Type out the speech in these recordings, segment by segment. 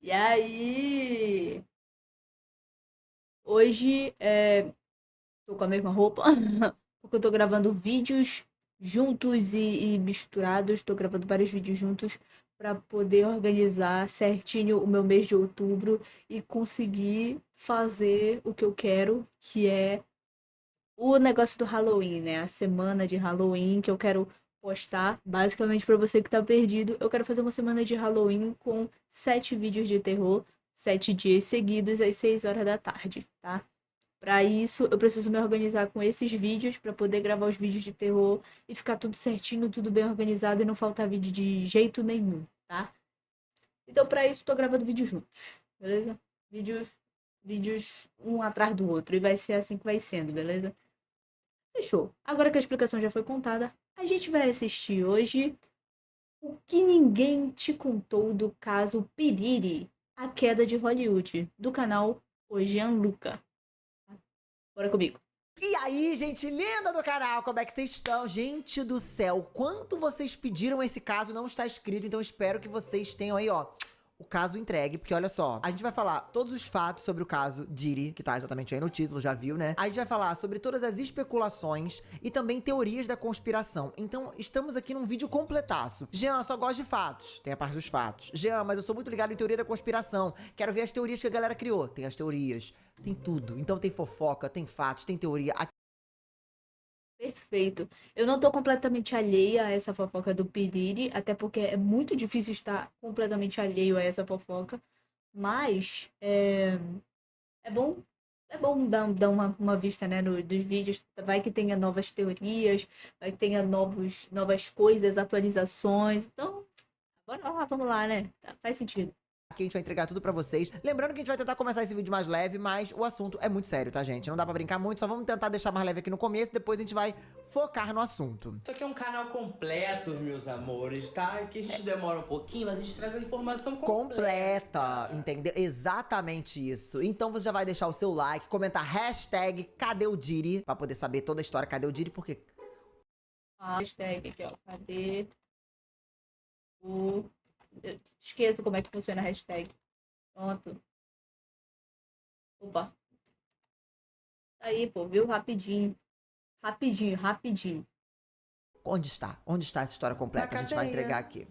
E aí? Hoje tô com a mesma roupa, porque eu tô gravando vídeos juntos e misturados. Tô gravando vários vídeos juntos para poder organizar certinho o meu mês de outubro e conseguir fazer o que eu quero, que é o negócio do Halloween, né? A semana de Halloween que eu quero postar. Basicamente, para você que tá perdido, eu quero fazer uma semana de Halloween com 7 vídeos de terror, 7 dias seguidos às 6 horas da tarde, tá? Para isso, eu preciso me organizar com esses vídeos para poder gravar os vídeos de terror e ficar tudo certinho, tudo bem organizado e não faltar vídeo de jeito nenhum, tá? Então, para isso, tô gravando vídeos juntos, beleza? Vídeos um atrás do outro e vai ser assim que vai sendo, beleza? Fechou. Agora que a explicação já foi contada, a gente vai assistir hoje o que ninguém te contou do caso Piriri, a queda de Hollywood, do canal Hoje Luca. Bora comigo. E aí, gente linda do canal, como é que vocês estão? Gente do céu, quanto vocês pediram esse caso não está escrito, então espero que vocês tenham aí, ó, o caso entregue, porque olha só, a gente vai falar todos os fatos sobre o caso Diddy, que tá exatamente aí no título, já viu, né? A gente vai falar sobre todas as especulações e também teorias da conspiração. Então, estamos aqui num vídeo completaço. Jean, eu só gosto de fatos, tem a parte dos fatos. Jean, mas eu sou muito ligado em teoria da conspiração, quero ver as teorias que a galera criou. Tem as teorias, tem tudo. Então tem fofoca, tem fatos, tem teoria. Perfeito. Eu não tô completamente alheia a essa fofoca do Piriri, até porque é muito difícil estar completamente alheio a essa fofoca, mas é bom dar uma vista, né, dos vídeos. Vai que tenha novas teorias, vai que tenha novas coisas, atualizações. Então, bora lá, vamos lá, né? Faz sentido. Aqui a gente vai entregar tudo pra vocês. Lembrando que a gente vai tentar começar esse vídeo mais leve, mas o assunto é muito sério, tá, gente? Não dá pra brincar muito, só vamos tentar deixar mais leve aqui no começo, depois a gente vai focar no assunto. Isso aqui é um canal completo, meus amores, tá? Aqui a gente demora um pouquinho, mas a gente traz a informação completa. Entendeu? Exatamente isso. Então você já vai deixar o seu like, comentar hashtag cadê o Diddy, pra poder saber toda a história, cadê o Diddy, porque... A hashtag aqui, ó. Cadê o... Eu esqueço como é que funciona a hashtag. Pronto. Opa. Tá aí, pô, viu? Rapidinho. Rapidinho, rapidinho. Onde está? Onde está essa história completa? Na A gente vai cadeia. entregar aqui.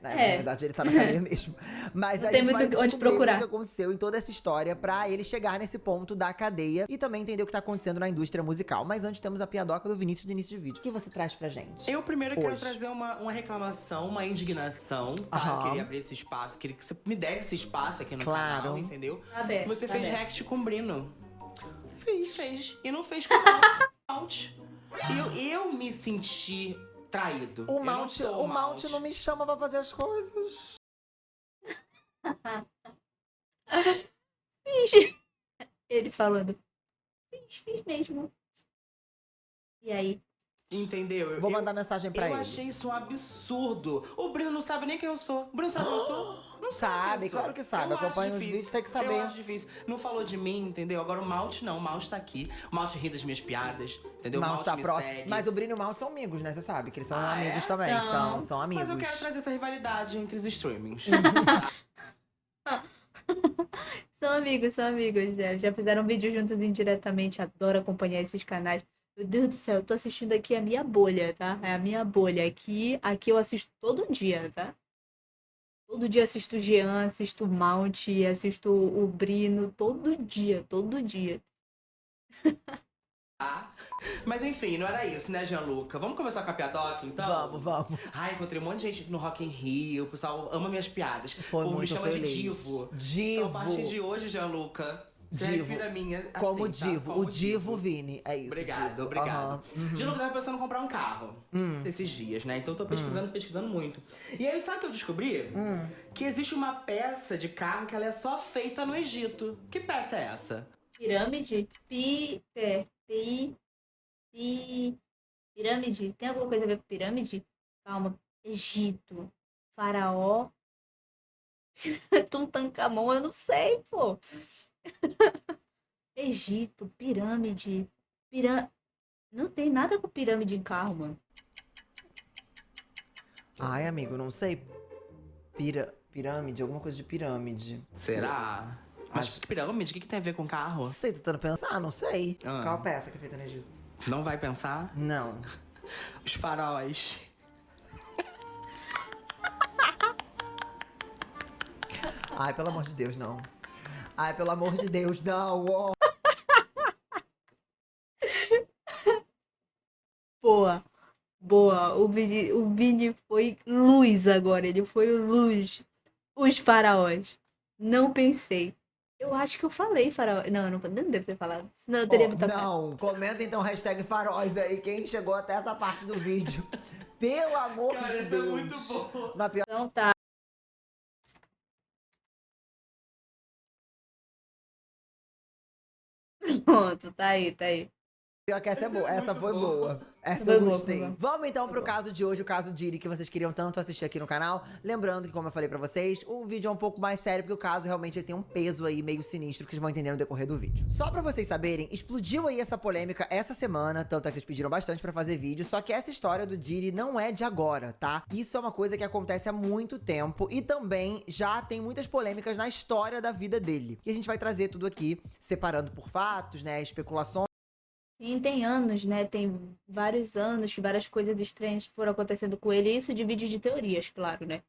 Na É. verdade ele tá na cadeia mesmo. Mas Não a tem gente vai muito onde descobrir o que procurar. aconteceu em toda essa história pra ele chegar nesse ponto da cadeia e também entender o que tá acontecendo na indústria musical. Mas antes temos a piadoca do Vinícius de início de vídeo. O que você traz pra gente? Eu primeiro quero Hoje. trazer uma reclamação, uma indignação, tá? Aham. Eu queria abrir esse espaço, queria que você me desse esse espaço aqui no Claro. canal, entendeu? Tá aberto, Você tá fez aberto. react com o Brino. Fiz. E não fez com o Mount. Eu me senti traído. O Eu não Mount, sou o Mount não me chama pra fazer as coisas. Fiz. Ele falando. Fiz mesmo. E aí? Entendeu? Vou mandar mensagem pra Eu ele. achei isso um absurdo. O Brino não sabe nem quem eu sou. O Brino sabe quem eu sou? Não Sabe, quem eu sou. claro que sabe. Eu acho Acompanha os difícil. vídeos, tem que saber. Eu acho difícil. Não falou de mim, entendeu? Agora o Malte não. O Malte tá aqui. O Malte ri das minhas piadas, entendeu? O Mount tá me próximo. segue. Mas o Brino e o Mount são amigos, né? Você sabe que eles são Ah, amigos é? também. São. São amigos. Mas eu quero trazer essa rivalidade entre os streamings. São amigos, né? Já fizeram vídeo juntos indiretamente. Adoro acompanhar esses canais. Meu Deus do céu, eu tô assistindo aqui a minha bolha, tá? É a minha bolha. Aqui eu assisto todo dia, tá? Todo dia assisto o Jean, assisto o Mount, assisto o Brino. Todo dia, todo dia. Mas enfim, não era isso, né, Gianluca? Vamos começar com a piadoca, então? Vamos. Ai, encontrei um monte de gente no Rock in Rio. O pessoal ama minhas piadas. Foi O povo me muito chama feliz. de divo. Divo. Então, a partir de hoje, Gianluca, se Divo. refira a mim assim, Como tá? divo. Como O divo Vini. É isso, Obrigado, divo. obrigado. Aham, uhum. Gianluca tava pensando em comprar um carro esses dias, né? Então eu tô pesquisando muito. E aí, sabe o que eu descobri? Que existe uma peça de carro que ela é só feita no Egito. Que peça é essa? Pirâmide? Pirâmide? Tem alguma coisa a ver com pirâmide? Calma. Egito. Faraó. Tutankhamon, eu não sei, pô. Egito, pirâmide. Não tem nada com pirâmide em carro, mano. Ai, amigo, não sei. Pirâmide, alguma coisa de pirâmide. Será? Mas Acho- que pirâmide? O que tem a ver com carro? Não sei, tô tentando pensar, não sei. Ah. Qual peça que é feita no Egito? Não vai pensar? Não. Os faróis. Ai, pelo amor de Deus, não. Ai, pelo amor de Deus, não. Ó. Boa. Boa. O Vini foi luz agora. Ele foi o luz. Os faraós. Não pensei. Eu acho que eu falei faraó. Não, eu não devo ter falado. Senão eu teria Ó, me tocado. não, comenta então hashtag faróis aí, quem chegou até essa parte do vídeo. Pelo amor de Deus. bom. Na pior... Então tá. Pronto, tá aí, tá aí. Pior que essa é boa, essa foi boa. Essa Foi eu boa, gostei. foi boa. Vamos então pro Foi boa. caso de hoje, o caso Diddy, que vocês queriam tanto assistir aqui no canal. Lembrando que, como eu falei pra vocês, o vídeo é um pouco mais sério, porque o caso realmente ele tem um peso aí meio sinistro, que vocês vão entender no decorrer do vídeo. Só pra vocês saberem, explodiu aí essa polêmica essa semana, tanto é que vocês pediram bastante pra fazer vídeo, só que essa história do Diddy não é de agora, tá? Isso é uma coisa que acontece há muito tempo e também já tem muitas polêmicas na história da vida dele. E a gente vai trazer tudo aqui, separando por fatos, né, especulações. Sim, tem anos, né? Tem vários anos que várias coisas estranhas foram acontecendo com ele. Isso de vídeos de teorias, claro, né?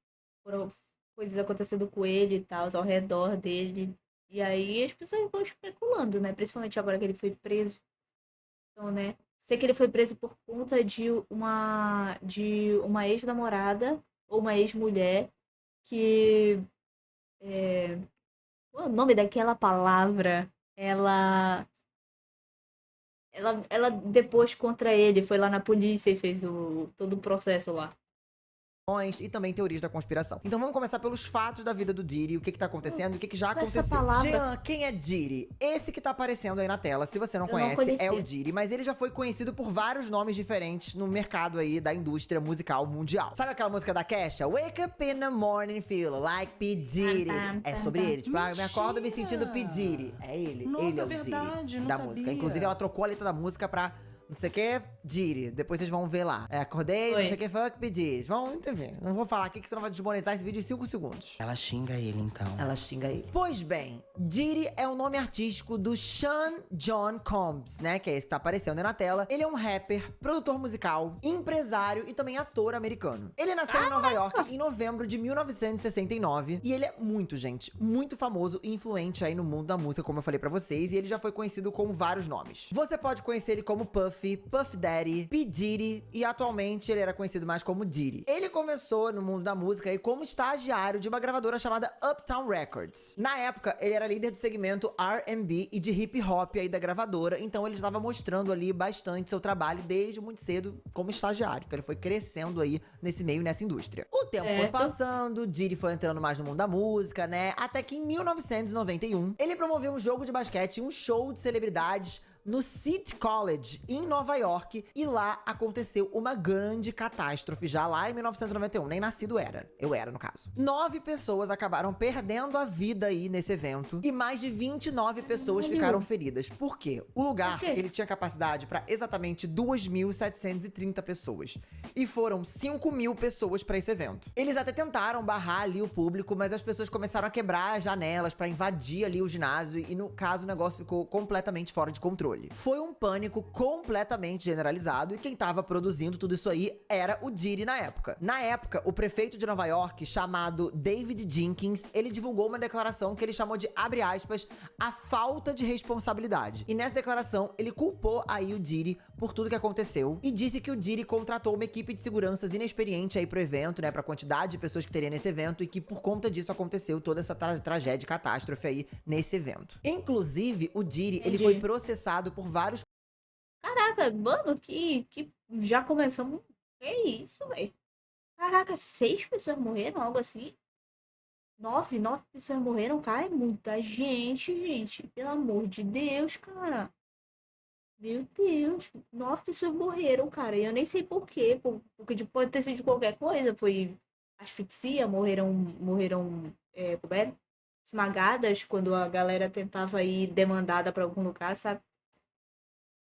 Foram coisas acontecendo com ele e tal, ao redor dele. E aí as pessoas vão especulando, né? Principalmente agora que ele foi preso. Então, né? Sei que ele foi preso por conta de uma ex-namorada ou uma ex-mulher que. Qual é o nome daquela palavra? Ela depois contra ele, foi lá na polícia e fez todo o processo lá. E também teorias da conspiração. Então vamos começar pelos fatos da vida do Diddy, o que tá acontecendo e o que já Essa aconteceu. palavra- Jean, quem é Diddy? Esse que tá aparecendo aí na tela, se você não Eu não conhece, é o conhecia. Diddy, mas ele já foi conhecido por vários nomes diferentes no mercado aí da indústria musical mundial. Sabe aquela música da Kesha? Wake up in the morning, feel like P. Diddy. É sobre ele, tipo, me acordo me sentindo P. Diddy. É ele, Nossa, ele é o verdade, Diddy não da sabia. música. Inclusive ela trocou a letra da música pra... Não sei o que, Diddy. Depois vocês vão ver lá. Acordei, Oi. não sei o que, fuck, Diddy. Vão, enfim. Não vou falar aqui que senão vai desmonetizar esse vídeo em 5 segundos. Ela xinga ele, então. Ela xinga ele. Pois bem, Diddy é o nome artístico do Sean John Combs, né? Que é esse que tá aparecendo aí na tela. Ele é um rapper, produtor musical, empresário e também ator americano. Ele nasceu em Nova York em novembro de 1969. E ele é muito, gente, muito famoso e influente aí no mundo da música, como eu falei pra vocês. E ele já foi conhecido com vários nomes. Você pode conhecer ele como Puffy, Puff Daddy, P. Diddy e atualmente ele era conhecido mais como Diddy. Ele começou no mundo da música aí como estagiário de uma gravadora chamada Uptown Records. Na época, ele era líder do segmento R&B e de hip hop aí da gravadora, então ele estava mostrando ali bastante seu trabalho desde muito cedo como estagiário. Então ele foi crescendo aí nesse meio, nessa indústria. O tempo foi Certo. passando, Diddy foi entrando mais no mundo da música, né? Até que em 1991, ele promoveu um jogo de basquete, um show de celebridades no City College, em Nova York, e lá aconteceu uma grande catástrofe, já lá em 1991, nem nascido era, eu era no caso. 9 pessoas acabaram perdendo a vida aí nesse evento, e mais de 29 pessoas Caralho. ficaram feridas. Por quê? O lugar, Por quê? ele tinha capacidade para exatamente 2.730 pessoas, e foram 5.000 pessoas para esse evento. Eles até tentaram barrar ali o público, mas as pessoas começaram a quebrar as janelas para invadir ali o ginásio, e no caso o negócio ficou completamente fora de controle. Foi um pânico completamente generalizado e quem tava produzindo tudo isso aí era o Diddy na época. Na época, o prefeito de Nova York, chamado David Jenkins, ele divulgou uma declaração que ele chamou de, abre aspas, a falta de responsabilidade. E nessa declaração, ele culpou aí o Diddy por tudo que aconteceu e disse que o Diddy contratou uma equipe de seguranças inexperiente aí pro evento, né, pra quantidade de pessoas que teria nesse evento e que por conta disso aconteceu toda essa tragédia e catástrofe aí nesse evento. Inclusive, o Diddy, ele Entendi. foi processado por vários... Caraca, mano, que já começamos. Que isso, velho? Caraca, 6 pessoas morreram, algo assim? 9 pessoas morreram, cara, é muita gente, gente. Pelo amor de Deus, cara. Meu Deus, 9 pessoas morreram, cara. E eu nem sei por quê. Porque pode ter sido qualquer coisa. Foi asfixia, morreram como é? Esmagadas quando a galera tentava ir demandada pra algum lugar, sabe?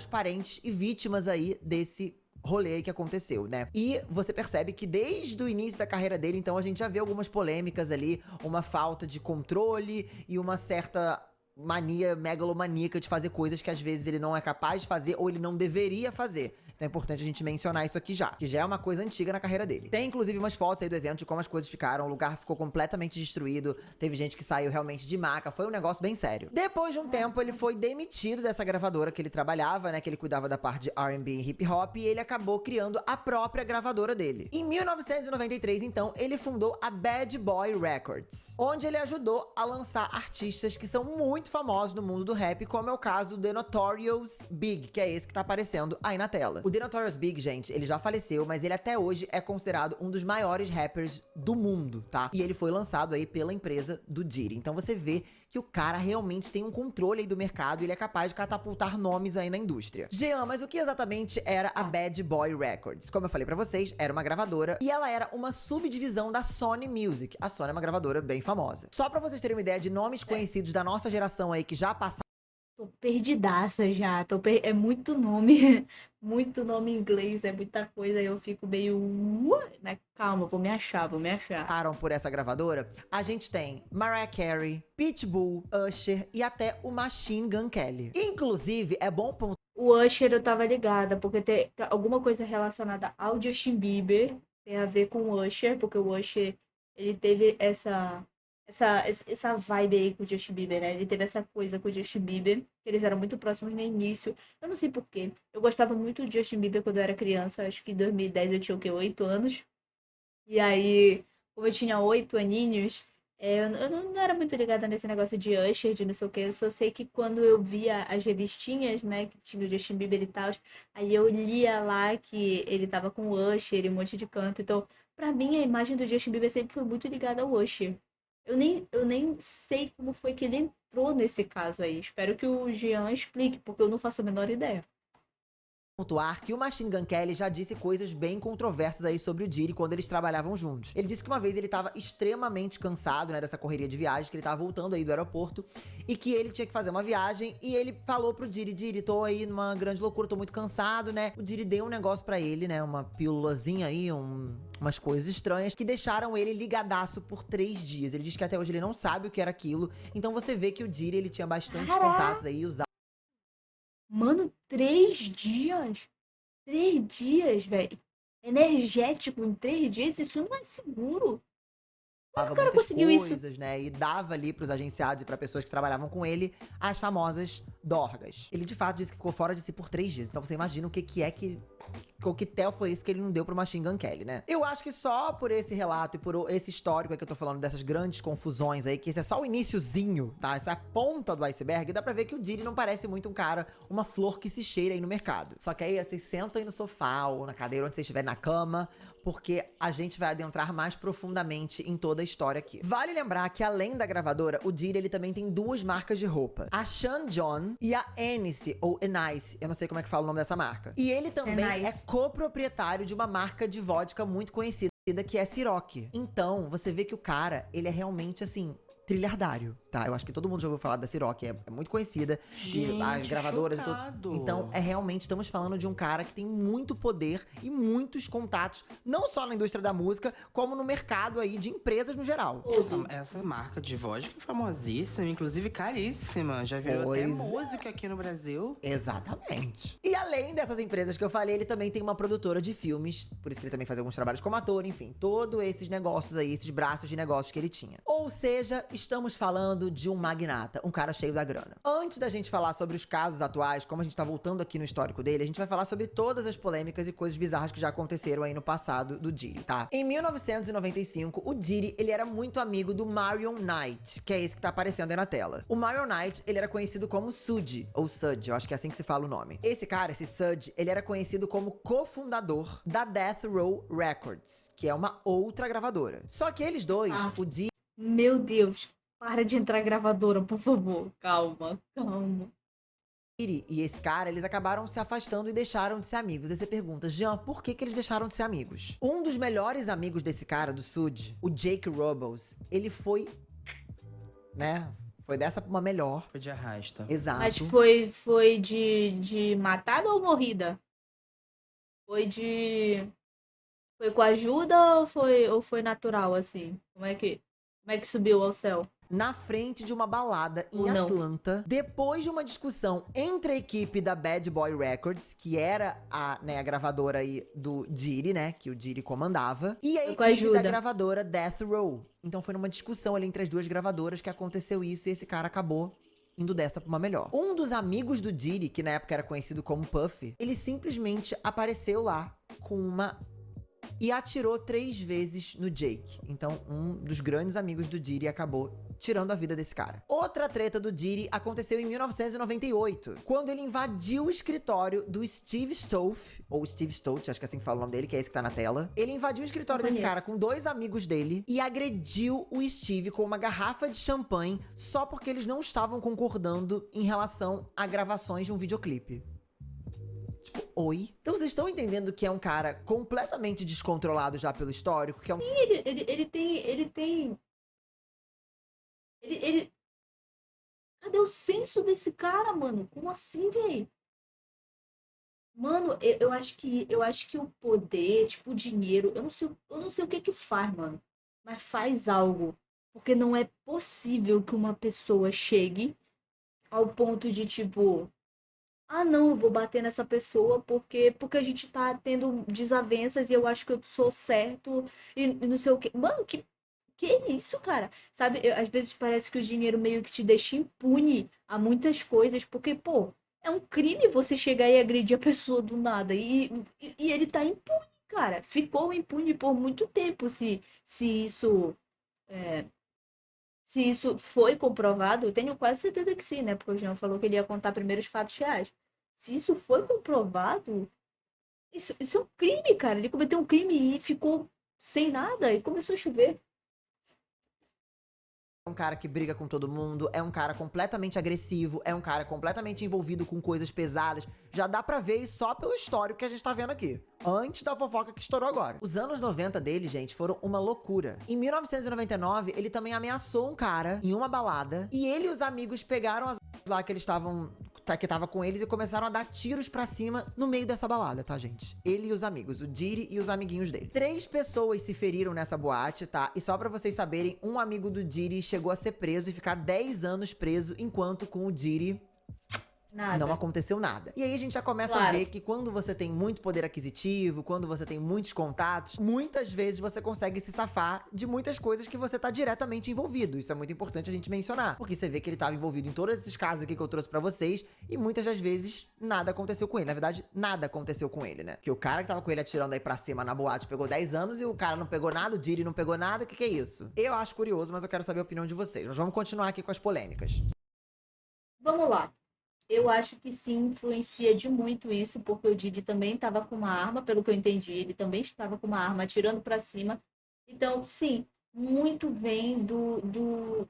parentes e vítimas aí desse rolê aí que aconteceu, né? E você percebe que desde o início da carreira dele, então, a gente já vê algumas polêmicas ali, uma falta de controle e uma certa mania megalomaníaca de fazer coisas que às vezes ele não é capaz de fazer ou ele não deveria fazer. Então é importante a gente mencionar isso aqui já, que já é uma coisa antiga na carreira dele. Tem inclusive umas fotos aí do evento de como as coisas ficaram, o lugar ficou completamente destruído, teve gente que saiu realmente de maca, foi um negócio bem sério. Depois de um tempo, ele foi demitido dessa gravadora que ele trabalhava, né, que ele cuidava da parte de R&B e hip hop, e ele acabou criando a própria gravadora dele. Em 1993, então, ele fundou a Bad Boy Records, onde ele ajudou a lançar artistas que são muito famosos no mundo do rap, como é o caso do The Notorious Big, que é esse que tá aparecendo aí na tela. O The Notorious Big, gente, ele já faleceu, mas ele até hoje é considerado um dos maiores rappers do mundo, tá? E ele foi lançado aí pela empresa do Diddy. Então você vê que o cara realmente tem um controle aí do mercado e ele é capaz de catapultar nomes aí na indústria. Jean, mas o que exatamente era a Bad Boy Records? Como eu falei pra vocês, era uma gravadora e ela era uma subdivisão da Sony Music. A Sony é uma gravadora bem famosa. Só pra vocês terem uma ideia de nomes conhecidos da nossa geração aí que já passaram. Tô perdidaça já. É muito nome. Muito nome em inglês. É muita coisa. Eu fico meio. Né? Calma, vou me achar, vou me achar. Passaram por essa gravadora, a gente tem Mariah Carey, Pitbull, Usher e até o Machine Gun Kelly. Inclusive, é bom pontuar. O Usher eu tava ligada, porque tem alguma coisa relacionada ao Justin Bieber. Tem a ver com o Usher, porque o Usher, ele teve essa vibe aí com o Justin Bieber, né? Ele teve essa coisa com o Justin Bieber, que eles eram muito próximos no início. Eu não sei por quê. Eu gostava muito do Justin Bieber quando eu era criança. Acho que em 2010 eu tinha o quê? 8 anos. E aí, como eu tinha 8 aninhos, eu não era muito ligada nesse negócio de Usher, de não sei o quê. Eu só sei que quando eu via as revistinhas, né, que tinha o Justin Bieber e tal, aí eu lia lá que ele tava com o Usher e um monte de canto. Então, pra mim, a imagem do Justin Bieber sempre foi muito ligada ao Usher. Eu nem sei como foi que ele entrou nesse caso aí. Espero que o Jean explique, porque eu não faço a menor ideia. Pontuar que o Machine Gun Kelly já disse coisas bem controversas aí sobre o Diddy quando eles trabalhavam juntos. Ele disse que uma vez ele tava extremamente cansado, né, dessa correria de viagem, que ele tava voltando aí do aeroporto e que ele tinha que fazer uma viagem e ele falou pro Diddy, Diddy, tô aí numa grande loucura, tô muito cansado, né? O Diddy deu um negócio pra ele, né, uma pílulazinha aí, umas coisas estranhas que deixaram ele ligadaço por 3 dias. Ele disse que até hoje ele não sabe o que era aquilo. Então você vê que o Diddy, ele tinha bastantes contatos aí, usava. Mano, 3 dias? 3 dias, velho. Energético em 3 dias? Isso não é seguro. Falava O cara muitas conseguiu isso. coisas, né? E dava ali pros agenciados e pra pessoas que trabalhavam com ele as famosas dorgas. Ele de fato disse que ficou fora de si por 3 dias. Então você imagina o que é que coquetel foi esse que ele não deu pro Machine Gun Kelly, né? Eu acho que só por esse relato e por esse histórico aí que eu tô falando, dessas grandes confusões aí, que esse é só o iniciozinho, tá? Essa é a ponta do iceberg, dá pra ver que o Diddy não parece muito um cara, uma flor que se cheira aí no mercado. Só que aí vocês sentam aí no sofá ou na cadeira onde vocês estiverem, na cama, porque a gente vai adentrar mais profundamente em toda a história aqui. Vale lembrar que além da gravadora, o Diddy, ele também tem 2 marcas de roupa. A Sean John e a Enice, ou Enice, eu não sei como é que fala o nome dessa marca. E ele também é coproprietário de uma marca de vodka muito conhecida, que é Ciroc. Então, você vê que o cara, ele é realmente, assim, trilhardário, tá? Eu acho que todo mundo já ouviu falar da Ciroc, é muito conhecida. Gente, as gravadoras chocado. e tudo. Então, realmente, estamos falando de um cara que tem muito poder e muitos contatos, não só na indústria da música, como no mercado aí de empresas no geral. Essa marca de vodka é famosíssima, inclusive caríssima. Já virou até música aqui no Brasil. Exatamente. E além dessas empresas que eu falei, ele também tem uma produtora de filmes, por isso que ele também faz alguns trabalhos como ator, enfim, todos esses negócios aí, esses braços de negócios que ele tinha. Ou seja, estamos falando de um magnata, um cara cheio da grana. Antes da gente falar sobre os casos atuais, como a gente tá voltando aqui no histórico dele, a gente vai falar sobre todas as polêmicas e coisas bizarras que já aconteceram aí no passado do Diddy, tá? Em 1995, o Diddy, ele era muito amigo do Marion Knight, que é esse que tá aparecendo aí na tela. O Marion Knight, ele era conhecido como Sud, ou Sud, eu acho que é assim que se fala o nome. Esse cara, esse Sud, ele era conhecido como cofundador da Death Row Records, que é uma outra gravadora. Só que eles dois, o Diddy... Meu Deus, para de entrar gravadora, por favor. Calma, calma. E esse cara, eles acabaram se afastando e deixaram de ser amigos. Aí você pergunta, Jean, por que eles deixaram de ser amigos? Um dos melhores amigos desse cara, do Sud, o Jake Robles, ele foi, né? Foi dessa pra uma melhor. Foi de arrasta. Exato. Mas foi de matada ou morrida? Foi com ajuda ou foi natural, assim? Como é que subiu ao céu? Na frente de uma balada em Ou não? Atlanta, depois de uma discussão entre a equipe da Bad Boy Records, que era a gravadora aí do Diddy, né, que o Diddy comandava, e a Foi com equipe da ajuda. gravadora Death Row. Então foi numa discussão ali entre as duas gravadoras que aconteceu isso e esse cara acabou indo dessa pra uma melhor. Um dos amigos do Diddy, que na época era conhecido como Puff, ele simplesmente apareceu lá com uma e atirou 3 vezes no Jake. Então, um dos grandes amigos do Diddy acabou tirando a vida desse cara. Outra treta do Diddy aconteceu em 1998, quando ele invadiu o escritório do Steve Stoff, ou Steve Stout, acho que é assim que fala o nome dele, que é esse que tá na tela. Ele invadiu o escritório desse cara com 2 amigos dele e agrediu o Steve com uma garrafa de champanhe só porque eles não estavam concordando em relação a gravações de um videoclipe. Oi? Então vocês estão entendendo que é um cara completamente descontrolado já pelo histórico? Que é um... Sim, ele tem... Ele... Cadê o senso desse cara, mano? Como assim, velho? Mano, eu acho que o poder, tipo, o dinheiro, eu não sei o que que faz, mano. Mas faz algo. Porque não é possível que uma pessoa chegue ao ponto de, tipo, ah, não, eu vou bater nessa pessoa porque a gente tá tendo desavenças e eu acho que eu sou certo e não sei o quê. Mano, que é isso, cara? Sabe, às vezes parece que o dinheiro meio que te deixa impune a muitas coisas, porque, pô, é um crime você chegar e agredir a pessoa do nada. E ele tá impune, cara. Ficou impune por muito tempo se isso. é, Se isso foi comprovado, eu tenho quase certeza que sim, né? Porque o Jean falou que ele ia contar primeiro os fatos reais. Se isso foi comprovado, isso é um crime, cara. Ele cometeu um crime e ficou sem nada e começou a chover. um cara que briga com todo mundo, é um cara completamente agressivo, é um cara completamente envolvido com coisas pesadas. Já dá pra ver isso só pelo histórico que a gente tá vendo aqui. Antes da fofoca que estourou agora. Os anos 90 dele, gente, foram uma loucura. Em 1999, ele também ameaçou um cara em uma balada. E ele e os amigos pegaram as lá que eles estavam... que tava com eles e começaram a dar tiros pra cima no meio dessa balada, tá, gente? Ele e os amigos, o Diddy e os amiguinhos dele. 3 pessoas se feriram nessa boate, tá? E só pra vocês saberem, um amigo do Diddy chegou a ser preso e ficar 10 anos preso, enquanto com o Diddy Nada. não aconteceu nada. E aí a gente já começa a Claro. ver que quando você tem muito poder aquisitivo, quando você tem muitos contatos, muitas vezes você consegue se safar de muitas coisas que você tá diretamente envolvido. Isso é muito importante a gente mencionar, porque você vê que ele tava envolvido em todos esses casos aqui que eu trouxe pra vocês, e muitas das vezes nada aconteceu com ele. Na verdade, nada aconteceu com ele, né? Porque o cara que tava com ele atirando aí pra cima na boate pegou 10 anos e o cara não pegou nada, o Diddy não pegou nada. O que é isso? Eu acho curioso, mas eu quero saber a opinião de vocês. Mas vamos continuar aqui com as polêmicas. Vamos lá. Eu acho que sim, influencia de muito isso, porque o Didi também estava com uma arma, pelo que eu entendi, ele também estava com uma arma atirando para cima. Então, sim, muito vem do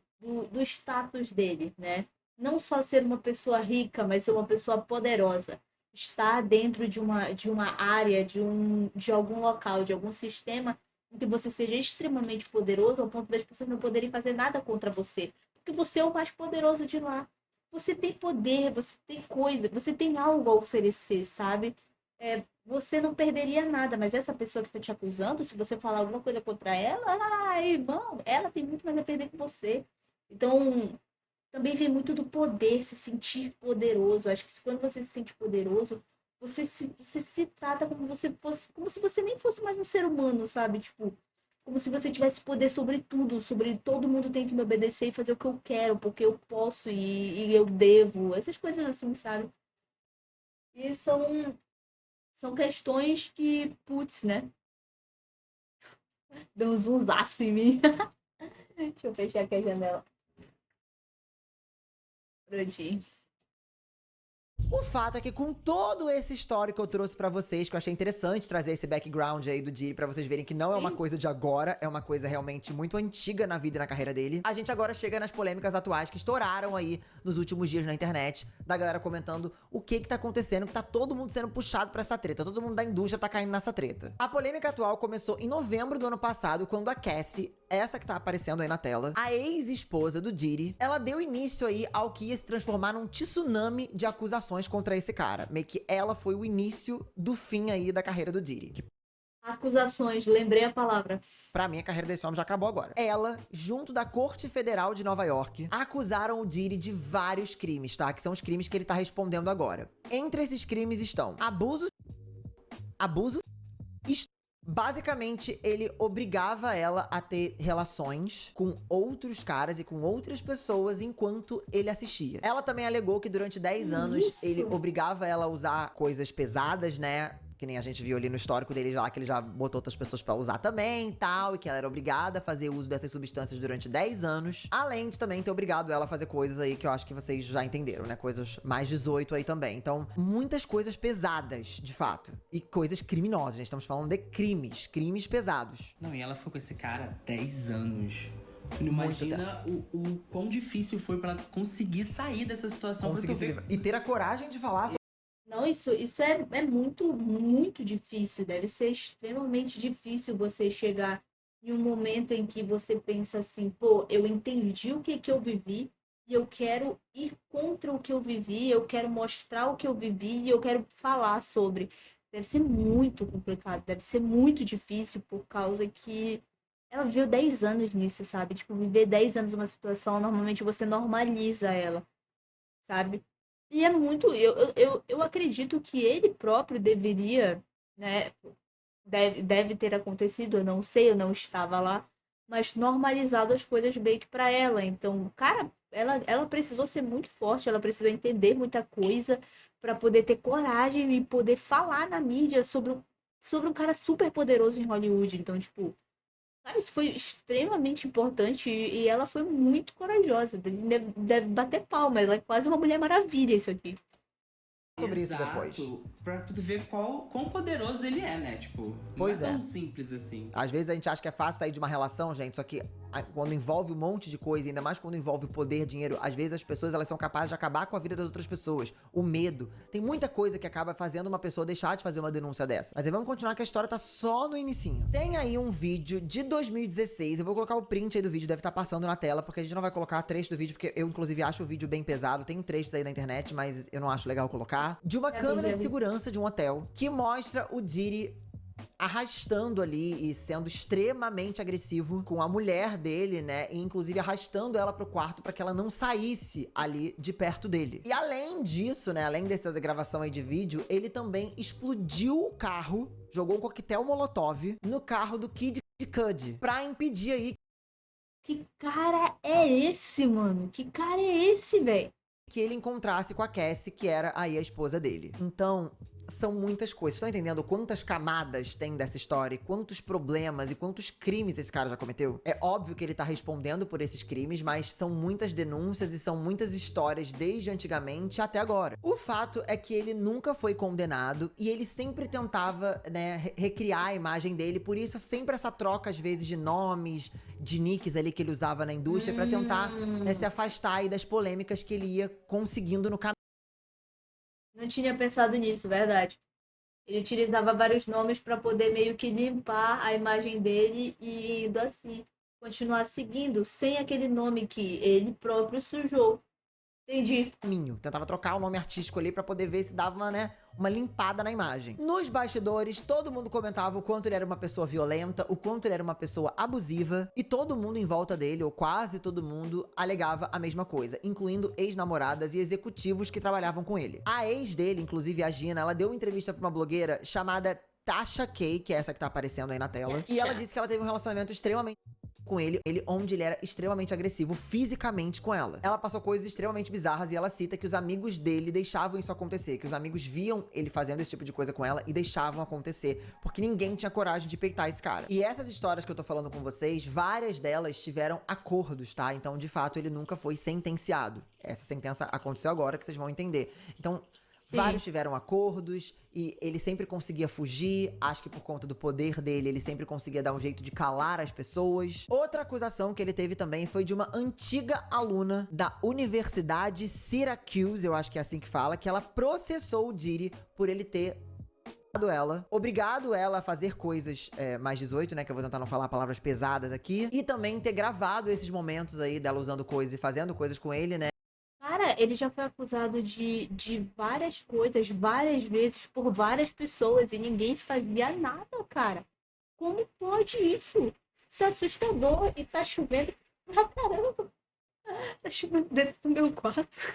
status dele, né? Não só ser uma pessoa rica, mas ser uma pessoa poderosa. Estar dentro de uma área, de algum local, de algum sistema em que você seja extremamente poderoso ao ponto das pessoas não poderem fazer nada contra você. Porque você é o mais poderoso de lá. Você tem poder, você tem coisa, você tem algo a oferecer, sabe? Você não perderia nada, mas essa pessoa que está te acusando, se você falar alguma coisa contra ela, irmão, ela tem muito mais a perder que você. Então, também vem muito do poder, se sentir poderoso. Acho que quando você se sente poderoso, você se trata como você fosse, como se você nem fosse mais um ser humano, sabe? Tipo, como se você tivesse poder sobre tudo, sobre todo mundo tem que me obedecer e fazer o que eu quero, porque eu posso e eu devo. Essas coisas assim, sabe? E são questões que, putz, né? Deu um zoomzaço em mim. Deixa eu fechar aqui a janela. Prontinho. O fato é que com todo esse histórico que eu trouxe pra vocês, que eu achei interessante trazer esse background aí do Diddy pra vocês verem que não é uma coisa de agora, é uma coisa realmente muito antiga na vida e na carreira dele. A gente agora chega nas polêmicas atuais que estouraram aí nos últimos dias na internet, da galera comentando o que tá acontecendo, que tá todo mundo sendo puxado pra essa treta, todo mundo da indústria tá caindo nessa treta. A polêmica atual começou em novembro do ano passado, quando a Cassie, essa que tá aparecendo aí na tela, a ex-esposa do Diddy, ela deu início aí ao que ia se transformar num tsunami de acusações acusações contra esse cara. Meio que ela foi o início do fim aí da carreira do Diddy. Que Acusações, lembrei a palavra. pra mim, a carreira desse homem já acabou agora. Ela, junto da Corte Federal de Nova York, acusaram o Diddy de vários crimes, tá? Que são os crimes que ele tá respondendo agora. Entre esses crimes estão abuso, basicamente, ele obrigava ela a ter relações com outros caras e com outras pessoas enquanto ele assistia. Ela também alegou que durante 10 anos Isso. ele obrigava ela a usar coisas pesadas, né? Que nem a gente viu ali no histórico dele lá, que ele já botou outras pessoas pra usar também e tal, e que ela era obrigada a fazer uso dessas substâncias durante 10 anos. Além de também ter obrigado ela a fazer coisas aí que eu acho que vocês já entenderam, né? Coisas mais 18 aí também. Então, muitas coisas pesadas, de fato. E coisas criminosas, gente. Estamos falando de crimes pesados. Não, e ela ficou com esse cara 10 anos. Tu não imagina o quão difícil foi pra ela conseguir sair dessa situação. Conseguir se livrar. E ter a coragem de falar sobre. Não, isso é muito, muito difícil. Deve ser extremamente difícil você chegar em um momento em que você pensa assim, pô, eu entendi o que eu vivi e eu quero ir contra o que eu vivi, eu quero mostrar o que eu vivi e eu quero falar sobre. Deve ser muito complicado, deve ser muito difícil por causa que ela viveu 10 anos nisso, sabe? Tipo, viver 10 anos uma situação, normalmente você normaliza ela, sabe? E é muito. Eu acredito que ele próprio deveria, né? Deve ter acontecido, eu não sei, eu não estava lá, mas normalizado as coisas bem que para ela. Então, cara, ela precisou ser muito forte, ela precisou entender muita coisa para poder ter coragem e poder falar na mídia sobre um cara super poderoso em Hollywood. Então, tipo. Cara, isso foi extremamente importante e ela foi muito corajosa. Deve bater palma. Ela é quase uma Mulher Maravilha, isso aqui. Sobre isso depois. Pra tu ver quão poderoso ele é, né? Tipo, Pois não é é. tão simples assim. Às vezes a gente acha que é fácil sair de uma relação, gente, só que quando envolve um monte de coisa, ainda mais quando envolve poder, dinheiro, às vezes as pessoas elas são capazes de acabar com a vida das outras pessoas. O medo. Tem muita coisa que acaba fazendo uma pessoa deixar de fazer uma denúncia dessa. Mas aí vamos continuar que a história tá só no inicinho. Tem aí um vídeo de 2016, eu vou colocar o print aí do vídeo, deve estar passando na tela, porque a gente não vai colocar trecho do vídeo, porque eu inclusive acho o vídeo bem pesado, tem trechos aí da internet, mas eu não acho legal colocar. De uma câmera de segurança de um hotel, que mostra o Diddy arrastando ali e sendo extremamente agressivo com a mulher dele, né? E inclusive arrastando ela pro quarto pra que ela não saísse ali de perto dele. E além disso, né? Além dessa gravação aí de vídeo, ele também explodiu o carro, jogou um coquetel molotov no carro do Kid Cudi pra impedir aí Que cara é esse, mano? Que cara é esse, velho? que ele encontrasse com a Cassie, que era aí a esposa dele. Então, são muitas coisas. Estão entendendo quantas camadas tem dessa história e quantos problemas e quantos crimes esse cara já cometeu? É óbvio que ele tá respondendo por esses crimes, mas são muitas denúncias e são muitas histórias desde antigamente até agora. O fato é que ele nunca foi condenado e ele sempre tentava, né, recriar a imagem dele, por isso sempre essa troca às vezes de nomes, de nicks ali que ele usava na indústria pra tentar, né, se afastar aí das polêmicas que ele ia conseguindo no caminho. Não tinha pensado nisso, verdade. Ele utilizava vários nomes para poder meio que limpar a imagem dele e indo assim, continuar seguindo sem aquele nome que ele próprio sujou. Entendi. Tentava trocar o nome artístico ali pra poder ver se dava uma, né, uma limpada na imagem. Nos bastidores, todo mundo comentava o quanto ele era uma pessoa violenta, o quanto ele era uma pessoa abusiva, e todo mundo em volta dele, ou quase todo mundo, alegava a mesma coisa, incluindo ex-namoradas e executivos que trabalhavam com ele. A ex dele, inclusive a Gina, ela deu uma entrevista pra uma blogueira chamada Tasha K, que é essa que tá aparecendo aí na tela, e ela disse que ela teve um relacionamento extremamente com ele, onde ele era extremamente agressivo fisicamente com ela. Ela passou coisas extremamente bizarras e ela cita que os amigos dele deixavam isso acontecer, que os amigos viam ele fazendo esse tipo de coisa com ela e deixavam acontecer, porque ninguém tinha coragem de peitar esse cara. E essas histórias que eu tô falando com vocês, várias delas tiveram acordos, tá? Então, de fato, ele nunca foi sentenciado. Essa sentença aconteceu agora, que vocês vão entender. Então, vários tiveram acordos e ele sempre conseguia fugir. Acho que por conta do poder dele, ele sempre conseguia dar um jeito de calar as pessoas. Outra acusação que ele teve também foi de uma antiga aluna da Universidade Syracuse, eu acho que é assim que fala, que ela processou o Diddy por ele ter obrigado ela a fazer coisas mais 18, né, que eu vou tentar não falar palavras pesadas aqui, e também ter gravado esses momentos aí dela usando coisas e fazendo coisas com ele, né. Cara, ele já foi acusado de várias coisas, várias vezes, por várias pessoas, e ninguém fazia nada, cara. Como pode isso? Isso é assustador e tá chovendo pra caramba. Tá chovendo dentro do meu quarto.